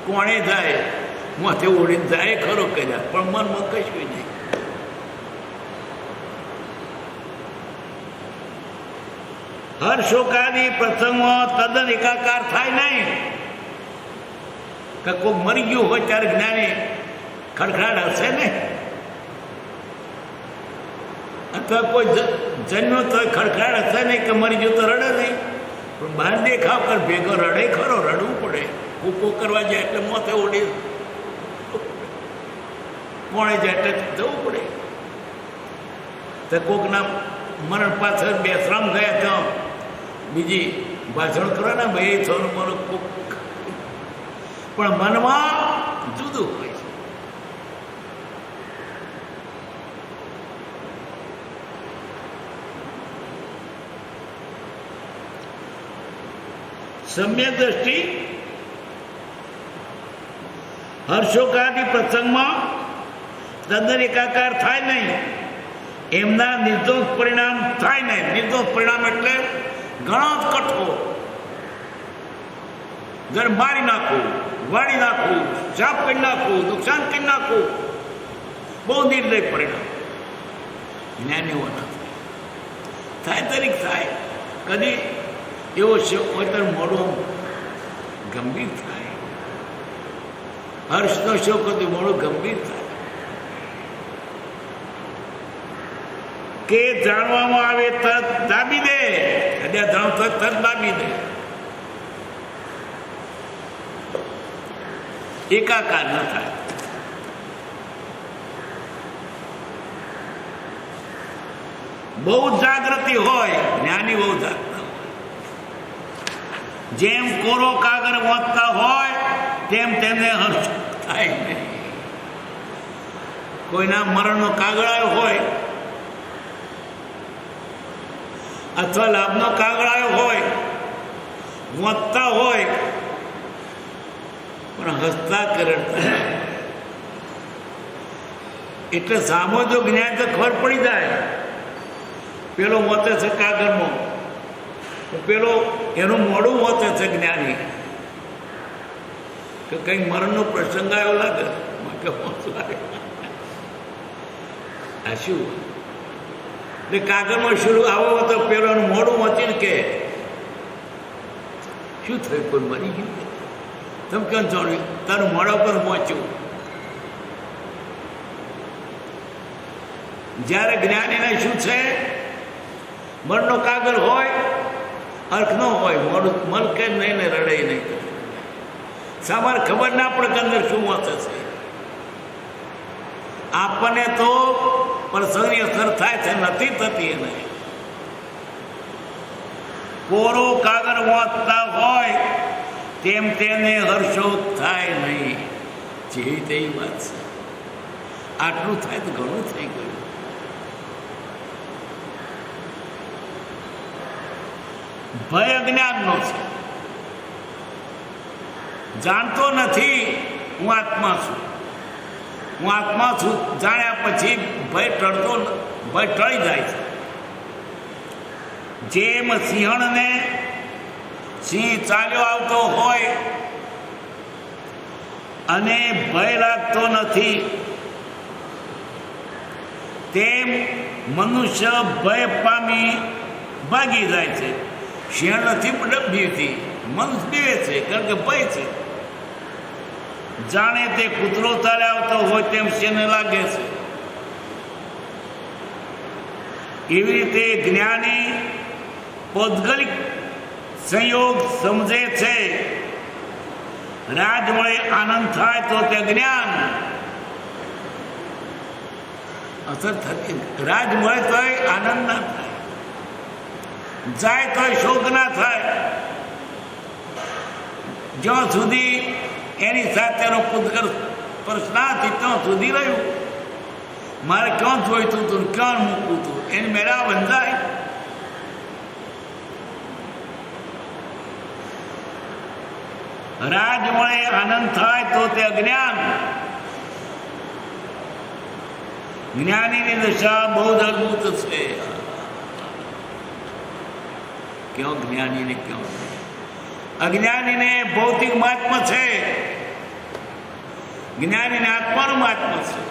કોણે થાય, માથે ઓળીને જાય ખરો કર્યા, પણ મનમાં કશું નહીં. હર્ષોકાદી પ્રસંગમાં તદ્દન એકાકાર થાય નહીં. કે કોઈ મરી ગયું હોય ત્યારે જ્ઞાની ખડખડાટ હશે ને, અથવા કોઈ જન્મ્યો તો ખડખડાટ હશે નહીં કે મરી ગયો તો રડે નહીં. પણ બહાર દેખાવ કર ભેગો રડે ખરો, રડવું પડે. કૂકો કરવા જાય એટલે મોતે ઓડી, કોણે જાય એટલે જવું પડે. તો કોકના મરણ પાછળ બેસરામ ગયા તો બીજી ભાષણ કરવાના ભાઈ થોડું મારું કોક, પણ મનમાં જુદું હોય છે. સમ્યક દ્રષ્ટિ હર્ષોકાદી પ્રસંગમાં તદ્દન એકાકાર થાય નહીં, એમના નિર્દોષ પરિણામ થાય ને. નિર્દોષ પરિણામ એટલે ઘણો જ કઠોર. જયારે મારી નાખવું, વાળી નાખવું, શાપ કરી નાખવું, નુકસાન કરી નાખવું, બહુ નિર્દય પરિણામ. જ્ઞાનીઓ ના થાય તરીક થાય. કદી એવો શોક હોય તો મોડું ગંભીર થાય. હર્ષનો શોક હોય તો મોડું ગંભીર થાય. કે જાણવામાં આવે તરત દાબી દે, કદાચ જાણતો તરત દાબી દે. એકાકાર ન થાય. બહુ જાગૃતિ હોય, જ્ઞાની બહુ જાગતા હોય. જેમ કોરો કાગળ વાંચતા હોય તેમ તેમને હર્ષ થાય નહીં. કોઈના મરણનો કાગળ આવ્યો હોય અથવા લાભનો કાગળ આવ્યો હોય, વાંચતા હોય પણ હસતા કરતા. એટલે સામો જો જ્ઞાન તો ખબર પડી જાય. પેલો વાંચે છે કાગળમાં, પેલો એનું મોડું વાંચે છે જ્ઞાની, કે કંઈક મરણનો પ્રસંગ આવ્યો લાગે કે આ શું. એટલે કાગળમાં શરૂ આવો તો પેલો એનું મોડું વાંચીને કે શું થયું, કોઈ મરી ગયું. તમે કેમ જાણ્યું? તારું મોડા પર પહોંચ્યું. જ્યારે જ્ઞાનીને શું છે, મનનો કાગળ હોય, અર્થ ન હોય, મોડું મન કે નહીં ને રડે નહીં. સામાર ખબર ના પડે કે અંદર શું વાંચે છે. આપણને તો પ્રસંગની અસર થાય છે, નથી થતી એને. કોરો કાગળ વાંચતા હોય તેમ તેને હર્ષો થાય નહીં. જેવી તેવી વાત છે. આટલું થાય તો ઘણું થઈ ગયું. ભય અજ્ઞાનનો છે. જાણતો નથી હું આત્મા છું. હું આત્મા છું જાણ્યા પછી ભય ટળી જાય છે. જેમ સિંહણને સિંહ ચાલ્યો આવતો હોય અને ભય લાગતો નથી, તેમ મનુષ્ય ભય પામી ભાગી જાય છે. સિંહ નથી બીવતી, મનુષ્ય બીવે છે કારણ કે ભય છે. જાણે તે કૂતરો ચાલે આવતો હોય તેમ સિંહને લાગે છે. એવી રીતે જ્ઞાની પૌદ્ગલિક સંયોગ સમજે છે. રાજ મળે આનંદ થાય તો તે જ્ઞાન અસર થતી. રાજ મળે તો આનંદ ના થાય, જાય તો શોક ના થાય. જ્યાં સુધી એની સાથેનો પૂતગલ પ્રશ્નાથી ત્યાં સુધી રહ્યું. મારે ક્યાં જોઈતું હતું, ક્યાં મૂકવું હતું, એની મેળા બંધાય. રાજ મળે આનંદ થાય તો તે અજ્ઞાન. જ્ઞાનીની દશા બહુ જ અદભુત છે. ક્યાં જ્ઞાનીને ક્યાં અજ્ઞાનીને ભૌતિક મહાત્મ છે, જ્ઞાનીને આત્માનું મહાત્મ છે.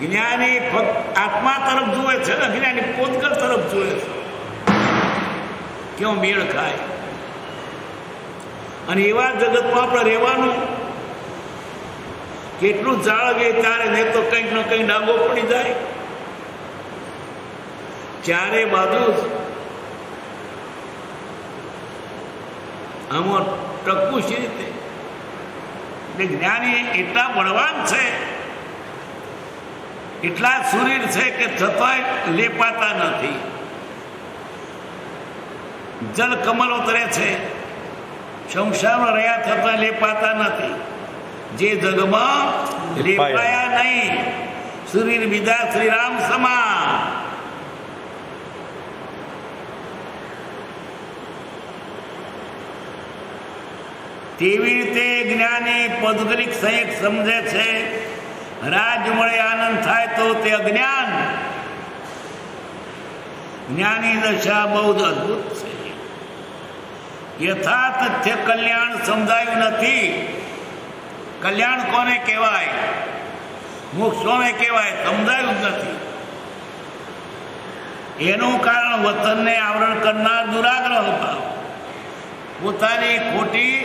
જ્ઞાની ફક્ત આત્મા તરફ જુએ છે, અજ્ઞાની પોતગલ તરફ જુએ છે. ક્યાં મેળ ખાય. અને એવા જગતમાં આપણે રહેવાનું. કેટલું જાળવીએ ત્યારે નહીં તો કંઈક ને કંઈક ડાગો પડી જાય. ચારે બાજુ આમાં ટકવું છે રીતે. એટલે જ્ઞાની એટલા બળવાન છે, એટલા સુરીર છે કે છતાંય લેપાતા નથી. જલ કમલો તરે છે, સંસારમાં રહ્યા છતાં લેપાતા નથી. જે જગમાં લેપાયા નહીં, સુરીર વિદા શ્રી રામ સમા. તેવી રીતે જ્ઞાની પૌદ્ગલિક સંયોગ સમજે છે રાજ મળે આનંદ થાય તો તે અજ્ઞાન. જ્ઞાની દશા બહુ જ અદભુત છે. યથાર્થ કલ્યાણ સમજાયું નથી. કલ્યાણ કોને કહેવાય, મોક્ષ કોને કહેવાય, સમજાયું જ નથી. એનું કારણ વતનને આવરણ કરનાર દુરાગ્રહ ભાવ. પોતાની ખોટી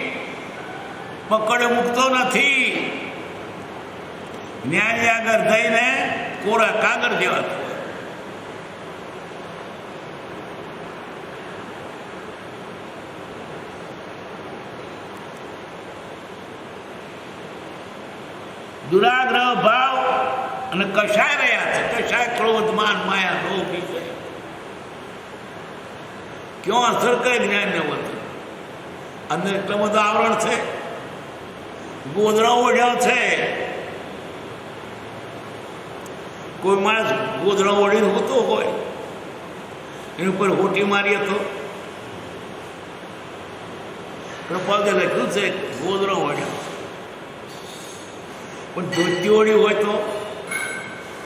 પકડ મૂકતો નથી. ન્યાય આગળ થઈને કોરા કાગળ જેવા. દુરાગ્રહ ભાવ અને કશાય રહ્યા છે. કશાય ક્રોધ માન માયા લોભ વિષય ક્યાં અસર કરે જ્ઞાનને વતન. અંદર એટલો બધો આવરણ છે, ગોદડા ઓઢ્યા છે. કોઈ માણસ ગોદડા ઓઢીને હોતો હોય, એની ઉપર હોટી મારીએ તો પગે લખ્યું છે ગોદડા ઓઢ્યા. પણ ધોતી ઓળી હોય તો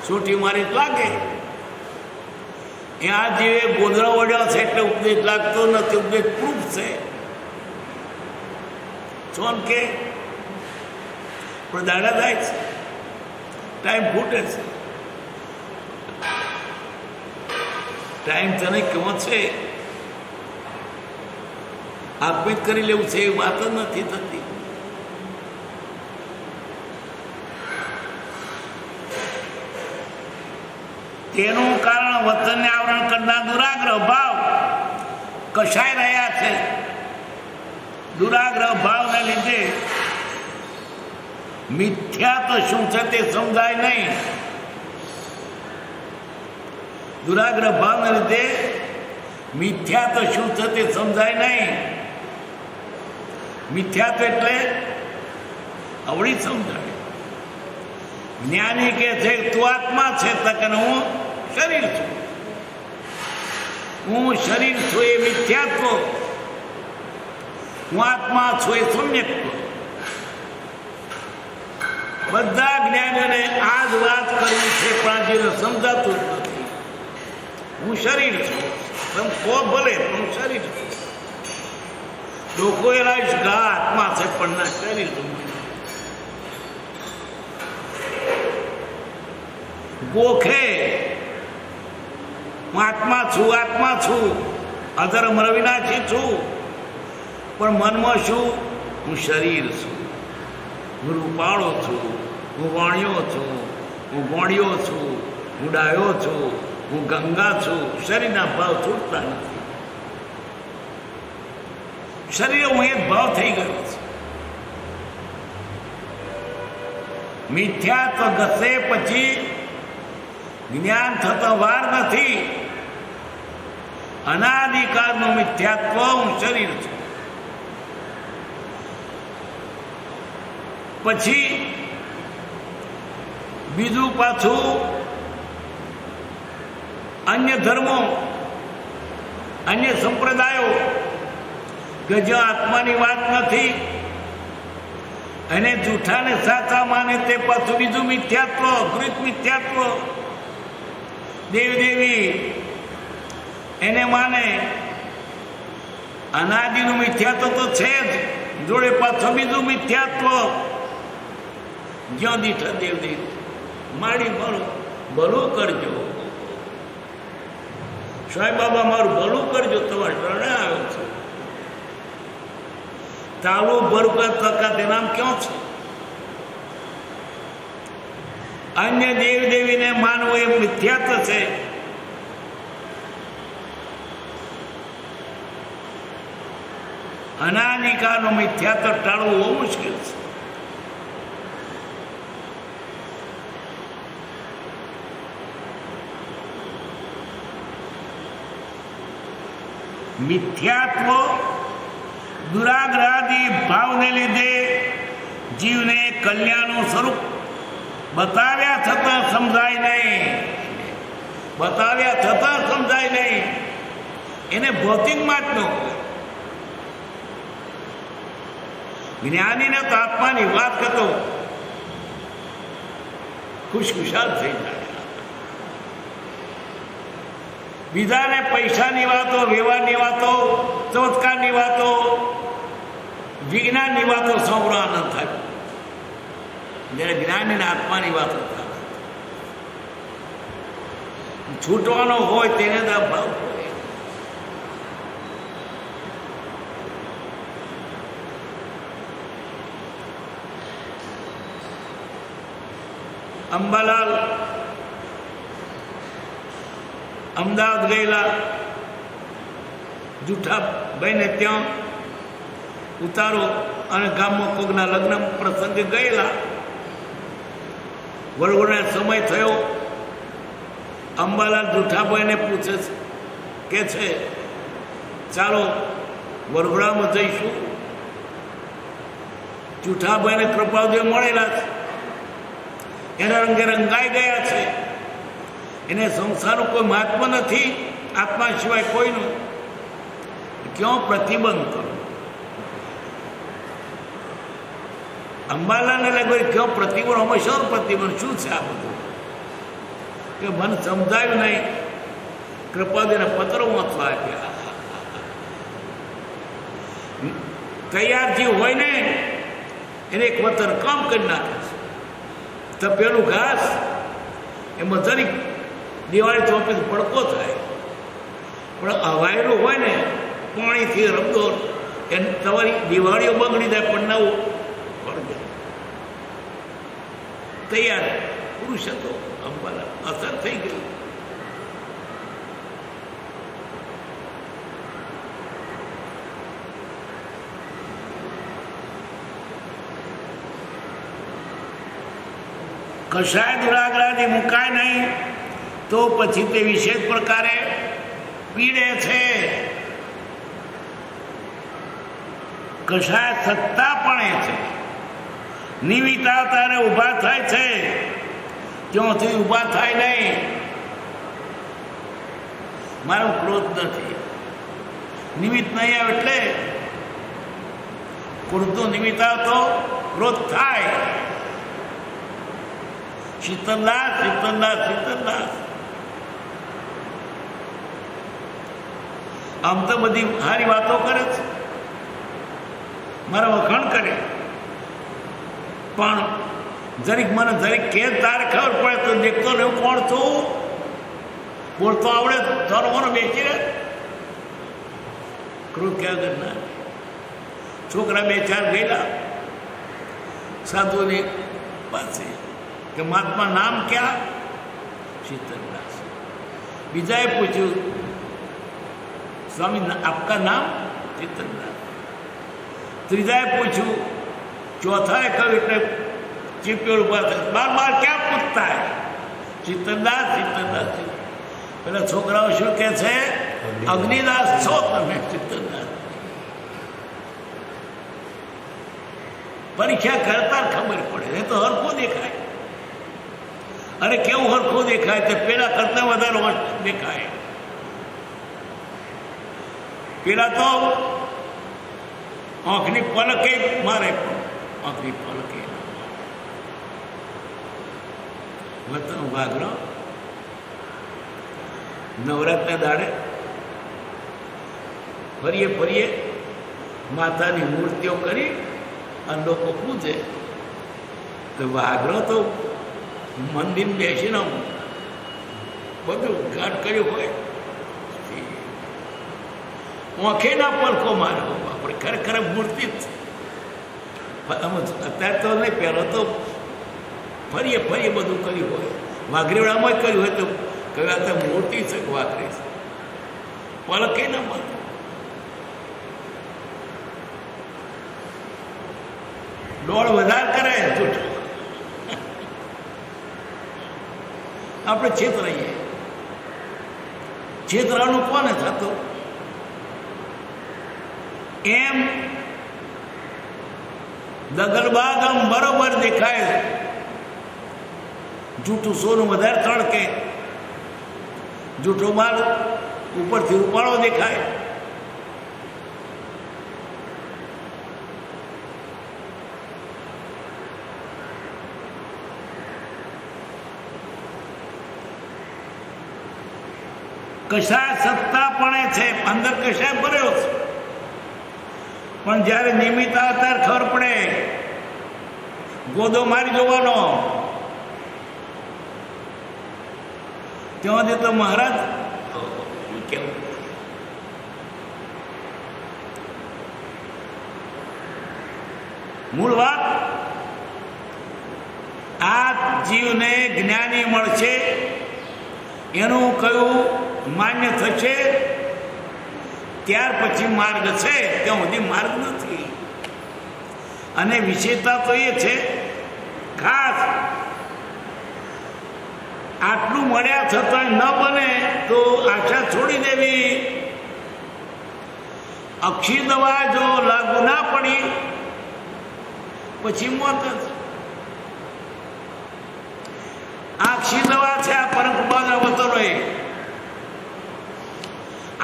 સોટી મારી લાગે. આ જે ગોદડા ઓઢ્યા છે એટલે ઉપદેશ લાગતો નથી. ઉપદેશ પ્રૂફ છે. સોન કે પણ દાડા થાય છે, ટાઈમ ફૂટે છે. ટાઈમ તને કેવો છે આપીત કરી લેવું છે એ વાત જ નથી થતી. તેનું કારણ વતનને આવરણ કરનાર દુરાગ્રહ ભાવ કશાય રહ્યા છે. દુરાગ્રહ ભાવને લીધે મિથ્યા તો શું છે તે સમજાય નહીં. દુરાગ્રહ ભાવને લીધે મિથ્યા તો શું છે તે સમજાય નહીં. મિથ્યા તો એટલે અવળી સમજાય. જ્ઞાની કે છે તું આત્મા છે તક હું શરીર છું. હું શરીર છું એ મિથ્યાત્વ, હું આત્મા છું એ સમ્યક્ત્વ. બધા જ્ઞાનીઓને આ જ વાત કરવી છે, પણ જેને સમજાતું જ નથી. હું શરીર છું, તમે કહો ભલે હું શરીર છું. લોકો એ લાવીશ કે આત્મા છે પણ ના શરીર છું. ગોખે હું આત્મા છું, અધર્મ રવિનાશી છું. પણ મનમાં શું, હું શરીર છું, હું રૂપાળો છું, હું વાણિયો છું, હું ગોળિયો છું, હું ડાયો છું, હું ગંગા છું. શરીરના ભાવ છૂટતા નથી. શરીર હું એક ભાવ થઈ ગયો છે. મિથ્યાત્વ ઘસે પછી જ્ઞાન થતો વાર નથી. અનાદિકાળનું મિથ્યાત્વ હું શરીર છું. પછી બીજું પાછું અન્ય ધર્મો, અન્ય સંપ્રદાયો કે જ્યાં આત્માની વાત નથી અને જૂઠાને સાચા માને તે પાછું બીજું મિથ્યાત્વ, કૃત મિથ્યાત્વ. દેવદેવી એને માને. અનાદિનું મિથ્યાત્વ તો છે જ, જોડે પાછું બીજું મિથ્યાત્વ. જ્યાં દીઠા દેવદેવી મારી મારું ભલું કરજો, સાંઈ બાબા મારું ભલું કરજો, તમારે શરણે આવ્યો છે. ચાલુ ભરપર તકા તે નામ ક્યાં છે? અન્ય દેવદેવીને માનવું એ મિથ્યાત્વ છે. અનાદિકાળનું મિથ્યાત્વ ટાળવું બહુ મુશ્કેલ છે. મિથ્યાત્વ દુરાગ્રહાદી ભાવને લીધે જીવને કલ્યાણનું સ્વરૂપ બતાવ્યા છતાં સમજાય નહીં. બતાવ્યા છતાં સમજાય નહીં. એને ભૌતિક માતનો. જ્ઞાનીને તો આત્માની વાત કરતો ખુશખુશાલ થઈ જાય. બીજાને પૈસાની વાતો, વ્યવહારની વાતો, ચમત્કારની વાતો, વિજ્ઞાનની વાતો સાંભળવા આનંદ થાય. જ્યારે જ્ઞાન અને આત્માની વાતો થાય, છૂટવાનો હોય તેને જ આ ભાવ હોય. અંબાલાલ અમદાવાદ ગયેલા, જૂઠા ભાઈને ત્યાં ઉતારો અને ગામમાં કોકના લગ્ન પ્રસંગે ગયેલા. વરઘોડાનો સમય થયો. અંબાલાલ જૂઠાભાઈને પૂછે છે, કે છે ચાલો વરઘોડામાં જઈશું. જૂઠાભાઈને કૃપાદેવ મળેલા છે, એના રંગે રંગાઈ ગયા છે. એને સંસારનું કોઈ મહાત્મ નથી, આત્મા સિવાય કોઈનું. ક્યાં પ્રતિબંધ કરો? અંબાલાલને લાગે ક્યાં પ્રતિબંધ? હંમેશા પ્રતિબંધ શું છે આ બધું? કે મને સમજાયું નહીં. કૃપાદેવના પત્રો વાંચવા આપ્યા. તૈયાર જે હોય ને એને એક વતન કામ કરી નાખે છે. તપેલું ઘાસ એમાં જરીક દિવાળી ચોપી પડકો થાય, પણ અવાયરું હોય ને પાણીથી રમદોર એને તમારી દિવાળીઓ બગડી જાય, પણ નવું પડે. તૈયાર પુરુષ હતો અંબાલાલ, અસર થઈ ગઈ. કશાય દુરાગ્રાથી મુકાય નહીં તો પછી તે વિશેષ પ્રકારે પીડે છે. કશાય સત્તાપણે છે. નિમિત્તા તારે ઊભા થાય છે, ત્યાંથી ઊભા થાય નહીં. મારો ક્રોધ નથી, નિમિત્ત નહીં આવે એટલે ક્રોધનો નિમિત્ત આવતો ક્રોધ થાય. શીતલદાસ શીતલદાસ શીતલદાસ આમ તો બધી સારી વાતો કરે છે, મારા વખાણ કરે, પણ જરીક મને જરીક કે તારે ખબર પડે તો દેખતો ને હું કોણ છું, બોલતો આવડે તારો મને બેસી રહે. ક્રોધ ક્યાં કરના? છોકરા બે ચાર ગયેલા સાધુની પાસે કે મહાત્મા નામ ક્યાં? શીતલદાસ. બીજાએ પૂછ્યું સ્વામી આપકા નામ? શીતલદાસ. ત્રીજાએ પૂછ્યું, ચોથાએ કહ્યું એટલે ચીપિયો ઉભા થાય, બાર બાર ક્યાં પૂછતા હે? શીતલદાસ શીતલદાસ. પેલા છોકરાઓ શું કે છે? અગ્નિદાસ છો તમે? શીતલદાસ. પરીક્ષા કરતા ખબર પડે, એ તો હરખું દેખાય. અને કેવું હરખું દેખાય? તો પેલા કરતા વધારે દેખાય. પેલા તો આંખની પલકે મારે, આંખની પલકે વતન વાઘરો નવરાત્રના દાડે ફરીએ ફરીએ માતાની મૂર્તિઓ કરી અને લોકો પૂજે. તો વાઘરો તો મંદિર બેસીને બધું ઘાટ કર્યું હોય, આંખે ના પલકો માર્યો. આપણે ખરેખર મૂર્તિ જ અત્યારે તો નહીં, પહેલો તો ફરીએ ફરીએ બધું કર્યું હોય. વાઘરીવાળામાં કર્યું હોય તો કયા તો મૂર્તિ છે કે વાઘરી છે, પલકે ના મારે. દોડ વધારે કરે જૂઠું. આપણે છેતરાઈએ. છેતરાનું કોને થતું? એમ દગલબાગ આમ બરોબર દેખાય, જૂઠું સોનું વધારે તડકે, જૂઠો માલ ઉપરથી ઉપાડો દેખાય. કશા સત્તાપણે છે, અંદર કશા ભર્યો છે, પણ જ્યારે નિમિત્ત આવે ત્યારે ખબર પડે. ગોદો મારી જોવાનો. ત્યાંથી તો મહારાજ કેવું મૂળ વાત, આ જીવને જ્ઞાની મળશે, એનું કયું માન્ય થશે, ત્યાર પછી માર્ગ છે, ત્યાં સુધી માર્ગ નથી. અને વિશેષતા તો એ છે ખાસ, આટલું મળ્યા છતાં ન બને તો આશા છોડી દેવી. અક્ષી દવા જો લાગુ ના પડી પછી મોત જ. આ અક્ષી દવા છે આ પરંપરાના વતનો.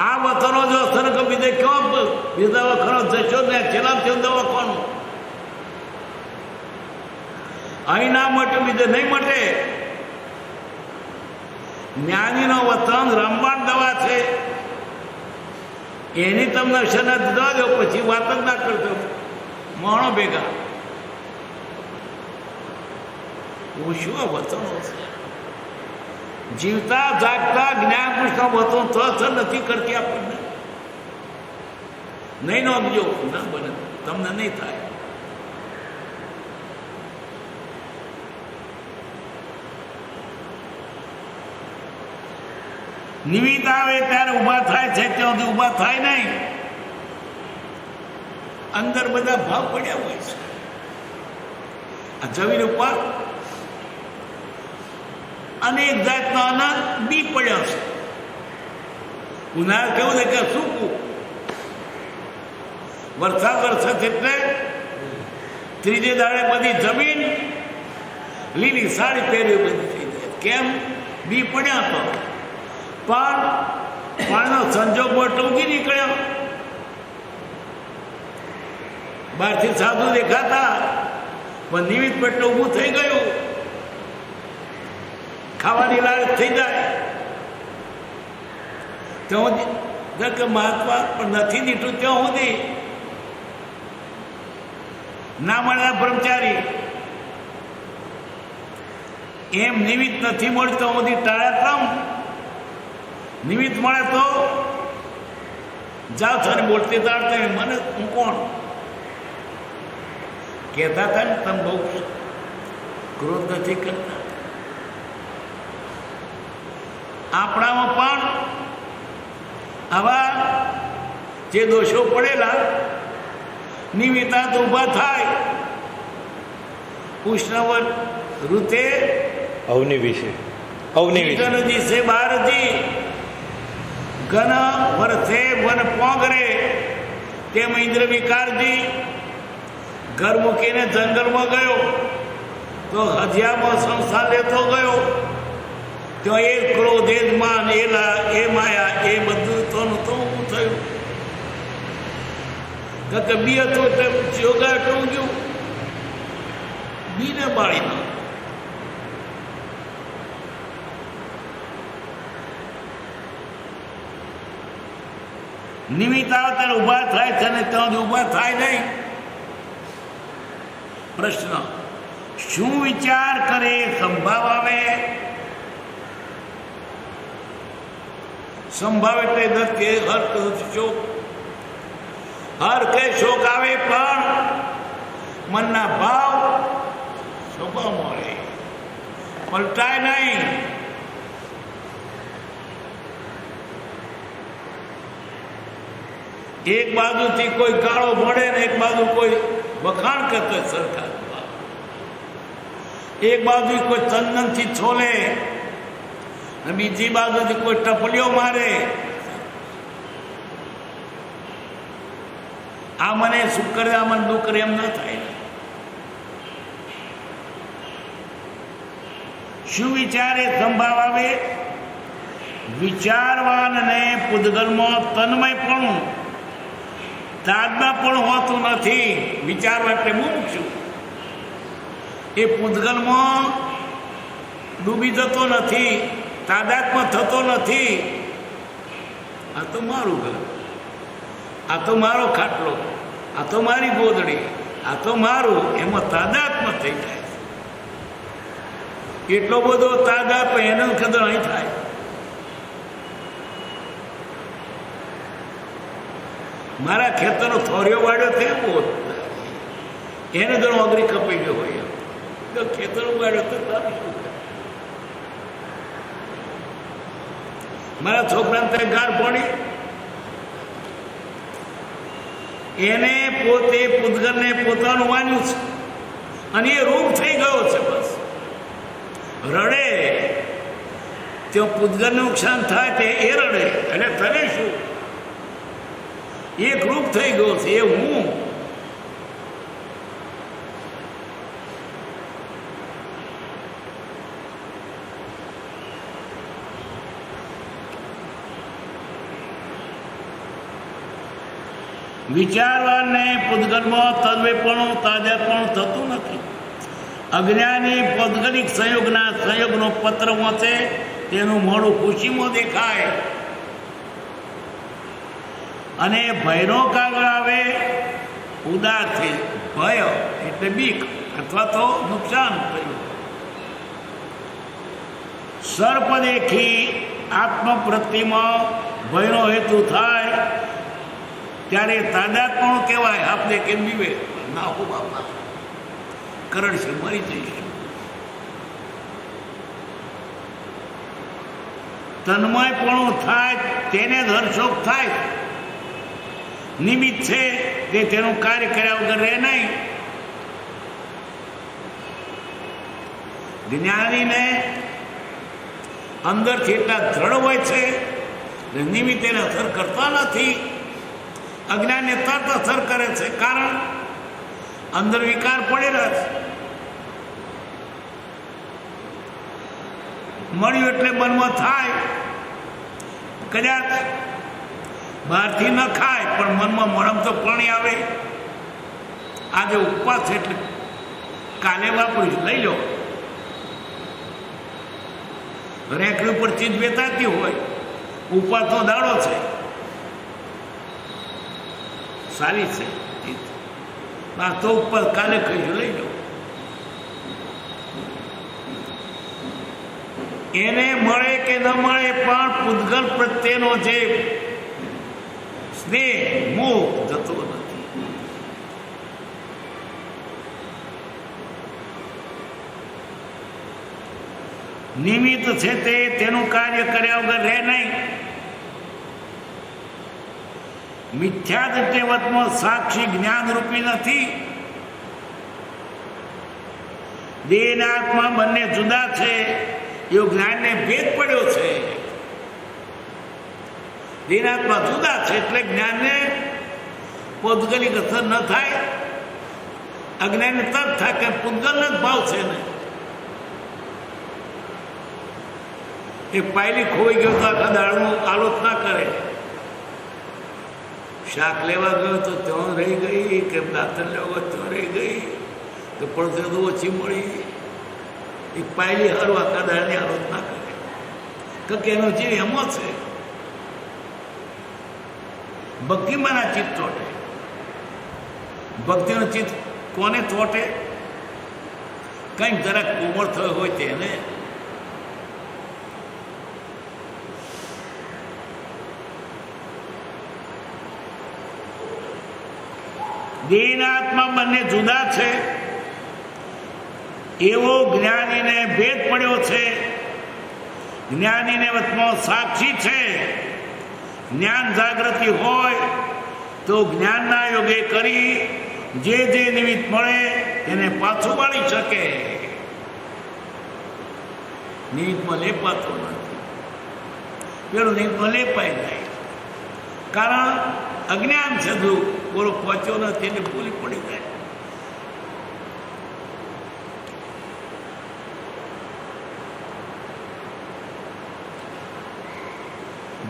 આ વતનો જો સરક બીજે કેવો બીજા ખરો જશો ને છેલ્લા તે દવાખાનું અહીં ના મટે, બીજે નહીં મટે. જ્ઞાનીનો વતન રામબાણ દવા છે, એની તમને સનદ દો, પછી વાત જ ના કરતો મોણો ભેગા. શું વતનો છે? જીવતા જાગતા જ્ઞાન પુરુષનો વતન તો નથી કરતી આપણને. નહીં નોંધજો, ના બને, તમને નહીં થાય. નિમિત્ત આવે ત્યારે ઊભા થાય છે, ત્યાં સુધી ઊભા થાય નહીં. અંદર બધા ભાવ પડ્યા હોય છે. આ જમીન ઉપર અનેક જાતનો અનાજ બી પડ્યો છે. ઉનાળા કેવું છે કે સૂકું, વરસાદ એટલે ત્રીજે દાડે બધી જમીન લીલી સાડી પહેરી બધી થઈ જાય. કેમ? બી પડ્યા તો, પણ પાણીનો સંજોગ મોટો ઉગી નીકળ્યો. બહારથી સાધુ દેખાતા, પણ નિમિત્ત પેટલું ઊભું થઈ ગયું. ખાવાની લાલચ થઈ જાય. ત્યાં મહાત્મા પણ નથી દીઠું ત્યાં સુધી ના મળ્યા બ્રહ્મચારી. એમ નિમિત્ત નથી મળતો સુધી ટાળ્યા ક્રમ. નિમિત્ત મળે તો જાઓ છો ને બોલતી તાળતે મને હું કોણ કહેતા હતા ને, તમે બહુ ક્રોધ નથી કરતા. આપણામાં પણ આવા જે દોષો પડેલા નિમિત્તા તો ઊભા થાય. ઉષ્ણવર ઋતે અવની વિશે દિશે બારજી ઘન વરસે વન પોગરે તેમ ઇન્દ્ર વિકારજી ઘર મૂકીને જંગલમાં ગયો તો હજિયામાં સંસાર લેતો ગયો. તો એ ક્રોધ, એ માન, એ માયા, એ બધું તોનું તો ઊભું થયું. કે બી હતું એટલે યોગા એટલું ગયું, બીને બાળી ન. નિમિત્ત આવે ત્યારે ઊભા થાય છે ને ત્યાં ઊભા થાય નહીં. પ્રશ્ન, શું વિચાર કરે સંભાવ આવે? સંભાવ એટલે દસ કે શોક, હર કે શોક આવે, પણ મનના ભાવ સ્વભાવ મળે, પલટાય નહીં. એક બાજુથી કોઈ ગાળો મળે ને એક બાજુ કોઈ વખાણ કરતો સરકાર, એક બાજુ કોઈ ચંદનથી છોલે ને બીજી બાજુથી કોઈ ટપલીઓ મારે. આ મને સુખ કરે, આ મને દુઃખ કરે, એમ ના થાય. શું વિચારે સંભાવ આવે? વિચારવાનને પૂતગલમાં તન્મય પણ તાજમાં પણ હોતું નથી. વિચારવા એટલે મૂકશું, એ પૂતગલમાં ડૂબી જતો નથી, તાદાત્મ્ય થતો નથી. આ તો મારું ઘર, આ તો મારો ખાટલો, આ તો મારી ગોદડી, આ તો મારું, એમાં તાદાત્મ્ય થઈ જાય. એટલો બધો તાદાત્મ્ય એનો કદર અહીં થાય. મારા ખેતરનો થોરિયો વાળ્યો છે એને ઘણો અઘરી કપાઈ ગયો હોય તો ખેતર ઉગાડ્યો તો તારું શું કરે? મારા છોકરાને ત્યાં ગાર પડી, એને પોતે પૂતગલને પોતાનું માન્યું છે અને એ રૂપ થઈ ગયો છે. બસ રડે ત્યાં પૂતગલને નુકસાન થાય તે એ રડે, એટલે તને શું? એક રૂપ થઈ ગયો છે એ હું. વિચારવાને પૂતગલમાં તદ્વેપણું તાજાપણું થતું નથી. અજ્ઞાની પૌદ્ગલિક સંયોગનો પત્ર વાંચે, તેનું મોડું ખુશીમાં દેખાય અને ભયનો કાગળ આવે ઉદારથી. ભય એટલે બીક અથવા તો નુકસાન થયું. સર્પ દેખી આત્મપ્રતિમાં ભયનો હેતુ થાય ત્યારે તાદાત્મ્ય કહેવાય. આપણે કેમ બીવે ના હો બાપા, કરણ છે, મરી જઈશું. તન્મયપણું થાય તેને જ હર્ષોક થાય. નિમિત્ત છે તે તેનું કાર્ય કર્યા વગર રહે નહીં. જ્ઞાનીને અંદરથી એટલા દ્રઢ હોય છે, નિમિત્ત એને અસર કરતા નથી. અજ્ઞાનને તરત અસર કરે છે, કારણ અંદર વિકાર પડેલા છે. મળ્યું એટલે મનમાં થાય, કદાચ બહારથી ન ખાય પણ મનમાં મળમ તો પાણી આવે. આજે ઉપવાસ છે એટલે કાલે વાપરીશ, લઈ લો. રેકડી ઉપર ચીજ વેચાતી હોય, ઉપવાસનો દાડો છે, સારી છે તો ઉપર કાલે કહીશું, લઈ લો. એને મળે કે ન મળે પણ પૂતગલ પ્રત્યેનો જે સ્નેહ મોહ જતો નથી. નિમિત્ત છે તે તેનું કાર્ય કર્યા વગર રહે નહીં. મિથ્યા દૃષ્ટિવતમાં સાક્ષી જ્ઞાનરૂપી નથી. દેહ અને આત્મા બંને જુદા છે એવો જ્ઞાનને ભેદ પડ્યો છે. દેહ અને આત્મા જુદા છે એટલે જ્ઞાનને પૌદ્ગલિક અસર ન થાય. અજ્ઞાનને તરત થાય કે પૂતગલનો જ ભાવ છે ને. એ પાયલી ખોઈ ગયો તો આખા દાળનું આલોચના કરે. શાક લેવા ગયો તો ત્યાં રહી ગઈ, કે દાંતણ લેવા ગયો ત્યાં રહી ગઈ, તો પડશે તો ઓછી મળી. એ પાયલી હરવા આખા દાળની આલોચના કરે કે એનો જીવ એમાં છે. ભક્તિમાં ના ચિત્ત ચોટે. ભક્તિનો ચિત્ત કોને ચોટે? કંઈક જરાક કોમળ થયો હોય તેને. દેહ આત્મા બંને જુદા છે એવો જ્ઞાનીને ભેદ પડ્યો છે. જ્ઞાનીને વચમાં સાક્ષી છે. જ્ઞાન જાગૃતિ હોય તો જ્ઞાનના યોગે કરી જે નિમિત્ત મળે એને પાછું વાળી શકે. નિમિત્તમાં લેપાતો નથી. પેલું નિમિત્તમાં લેપાઈ જાય, કારણ અજ્ઞાન છે. બોલો પહોંચ્યો નથી એટલે ભૂલી પડી જાય.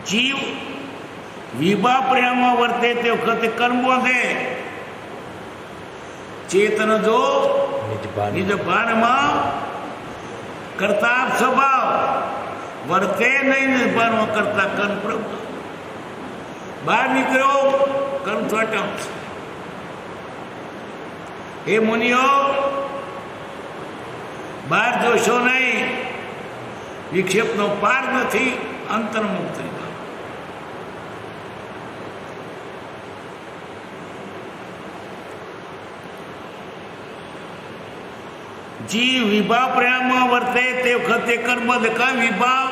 જીવ વિભા પ્રેમમાં વર્તે તે વખતે કર્મ બાંધે. ચેતન જો નિજ ભાનમાં કરતા સ્વભાવ વર્તે નહીં, નિજ ભાનમાં કરતા કર્મ પ્રભુ. બહાર નીકળ્યો કર્મ ચોટમ છે. હે મુનિઓ, બહાર જોશો નહીં, વિક્ષેપનો પાર નથી, અંતર્મુક્ત. જીવ વિભાવ પરિણામમાં વર્તે તે વખતે કર્મ દેખાય. વિભાવ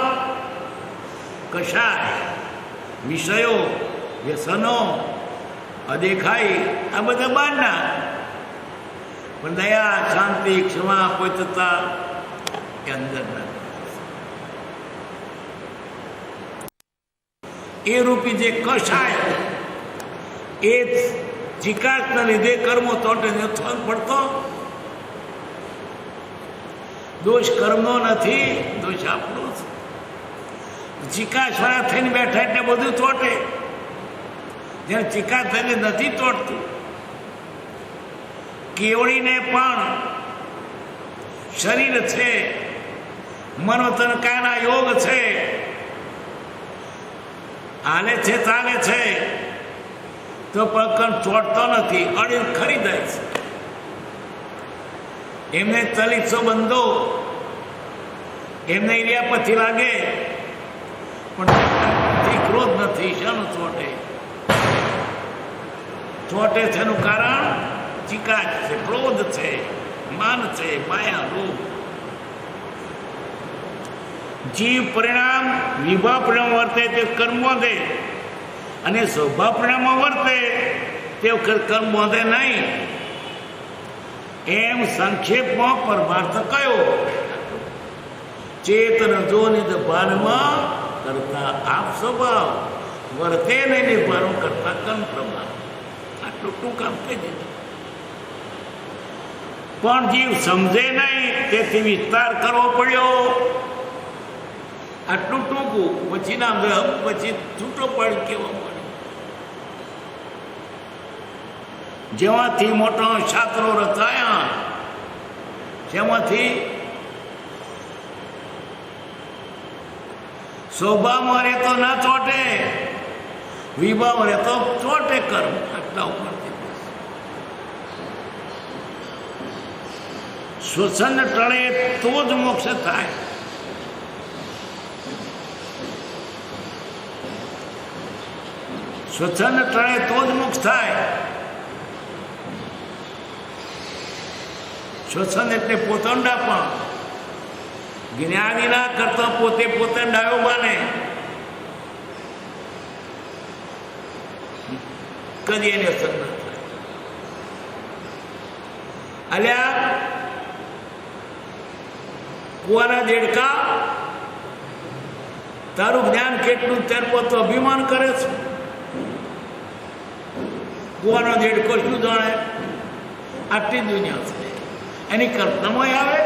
કશાય, વિષયો, વ્યસનો, અદેખાઈ, આ બધા બહારના. પણ દયા, શાંતિ, ક્ષમા, પવિત્રતા એ અંદરના. એ રૂપી જે કશાય, એ ચિકાસના લીધે કર્મો તોટે નથી પડતો. દોષ કર્મનો નથી, દોષ આપણો છે. ચિકાસવાળા થઈને બેઠા એટલે બધું તોટે. જ્યારે ચિકાસ થઈને નથી તોડતું. કેવડીને પણ શરીર છે, મનોતનકાના યોગ છે, હાલે છે, ચાલે છે, તો પણ ચોટતો નથી, અડીને ખરીદાય છે. એમને ચલિતસો બંધો, એમને એરિયા પછી લાગે, પણ ક્રોધ નથી. શાનું ચોટે? ચોટે છે એનું કારણ ચિકાસ છે, ક્રોધ છે, માન છે, માયા, લોભ. જીવ પરિણામ વિભાવ પરિણામ વર્તે તે કર્મ બાંધે, અને સ્વભાવ પરિણામમાં વર્તે તે વખત કર્મ બાંધે નહીં. એમ સંક્ષેપમાં પરમાર્થ કયો? ચેતન જોનિત ભાનમાં કરતા આપ સ્વભાવ વર્તે નહીં નિર્ભારણ કરતા કર્મ પ્રભાવ. આટલું ટૂંકામ કહી દીધું. પણ જીવ સમજે નહીં, તેથી વિસ્તાર કરવો પડ્યો. આટલું ટૂંકું, પછી ના પછી છૂટો પડ કેવો પડે. જેમાંથી મોટો શાસ્ત્રો રચાયા, જેમાંથી શોભામાં રહેતો ના ચોટે, વિભાવ રહેતો ચોટે કર્મ. આટલા ઉપરથી શ્વસન ટળે તો જ મોક્ષ થાય. શ્વસન ટળે તો જ મોક્ષ થાય. શ્વસન એટલે પોતંડા, પણ જ્ઞાનીના કરતા પોતે પોતંડાયો માને, કદી એને અસર ન થાય. અલ્યા કુવાના દેડકા, તારું જ્ઞાન કેટલું ત્યાર પોતો અભિમાન કરે છે. કુવાનો દેડકો શું જાણે? આટલી દુનિયા છે. એની કલ્પનામાં આવે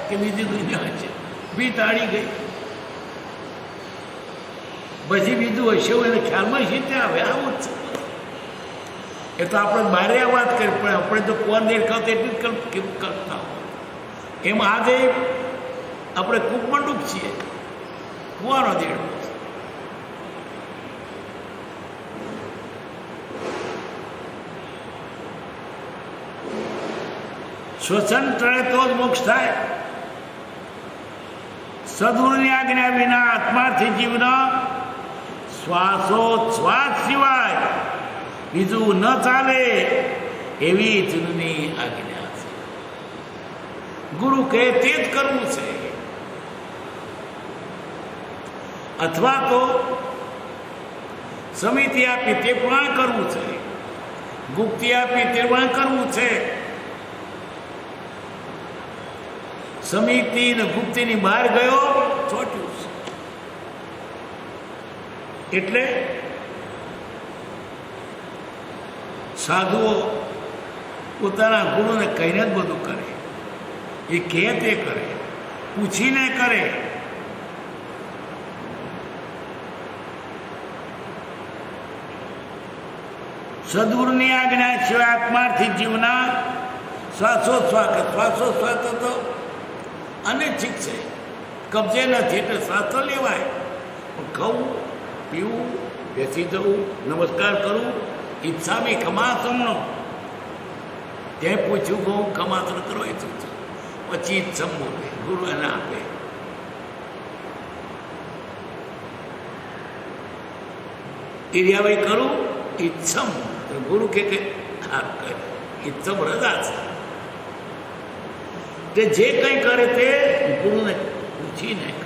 કે બીજી દુનિયા છે. બી તાળી ગઈ, પછી બીજું હશે એવું એને ખ્યાલમાં શીતે આવે. આવું જ છે. એ તો આપણે બારે આ વાત કરી, પણ આપણે તો કોણ દેખાવ એટલી જ કલ્પના હોય. એમ આજે આપણે કૂપમંડુક છીએ, કુવાનો દેડકો. શ્વસન ટળે તો જ મોક્ષ થાય. સદગુરુની આજ્ઞા વિના આત્માથી જીવનો શ્વાસોચ્છ્વાસ સિવાય બીજું ન ચાલે, એવી જૂની આજ્ઞા છે. ગુરુ કહે તે જ કરવું છે. અથવા તો સમિતિ આપી તે પણ કરવું છે, ગુપ્તિ આપી તે પણ કરવું છે. સમિતિ ને ગુપ્તિની બહાર ગયો, ચોટ્યું છે. એટલે સાધુઓ પોતાના ગુરુને કહીને જ બધું કરે. એ કહે તે કરે, પૂછીને કરે. સદગુરુની આજ્ઞા સિવાય આત્માર્થી જીવના શ્વાસોચ્છ્વાસ તો અનૈચ્છિક છે, કબજે નથી. એટલે શ્વાસ તો લેવાય, પણ ખાવું, પીવું, બેસી જવું, નમસ્કાર કરું. ઈચ્છામી ખમાસમનો ત્યાં પૂછ્યું કહું ખમાસન કરો ઈચ્છું છું. પછી ઈચ્છમ બોલે, ગુરુ એને આપે. ક્રિયાવાય કરું ઈચ્છમ, ગુરુ કે હા કરે. ઈચ્છમ રજા છે. જે કંઈ કરે તે ગુરુને પૂછીને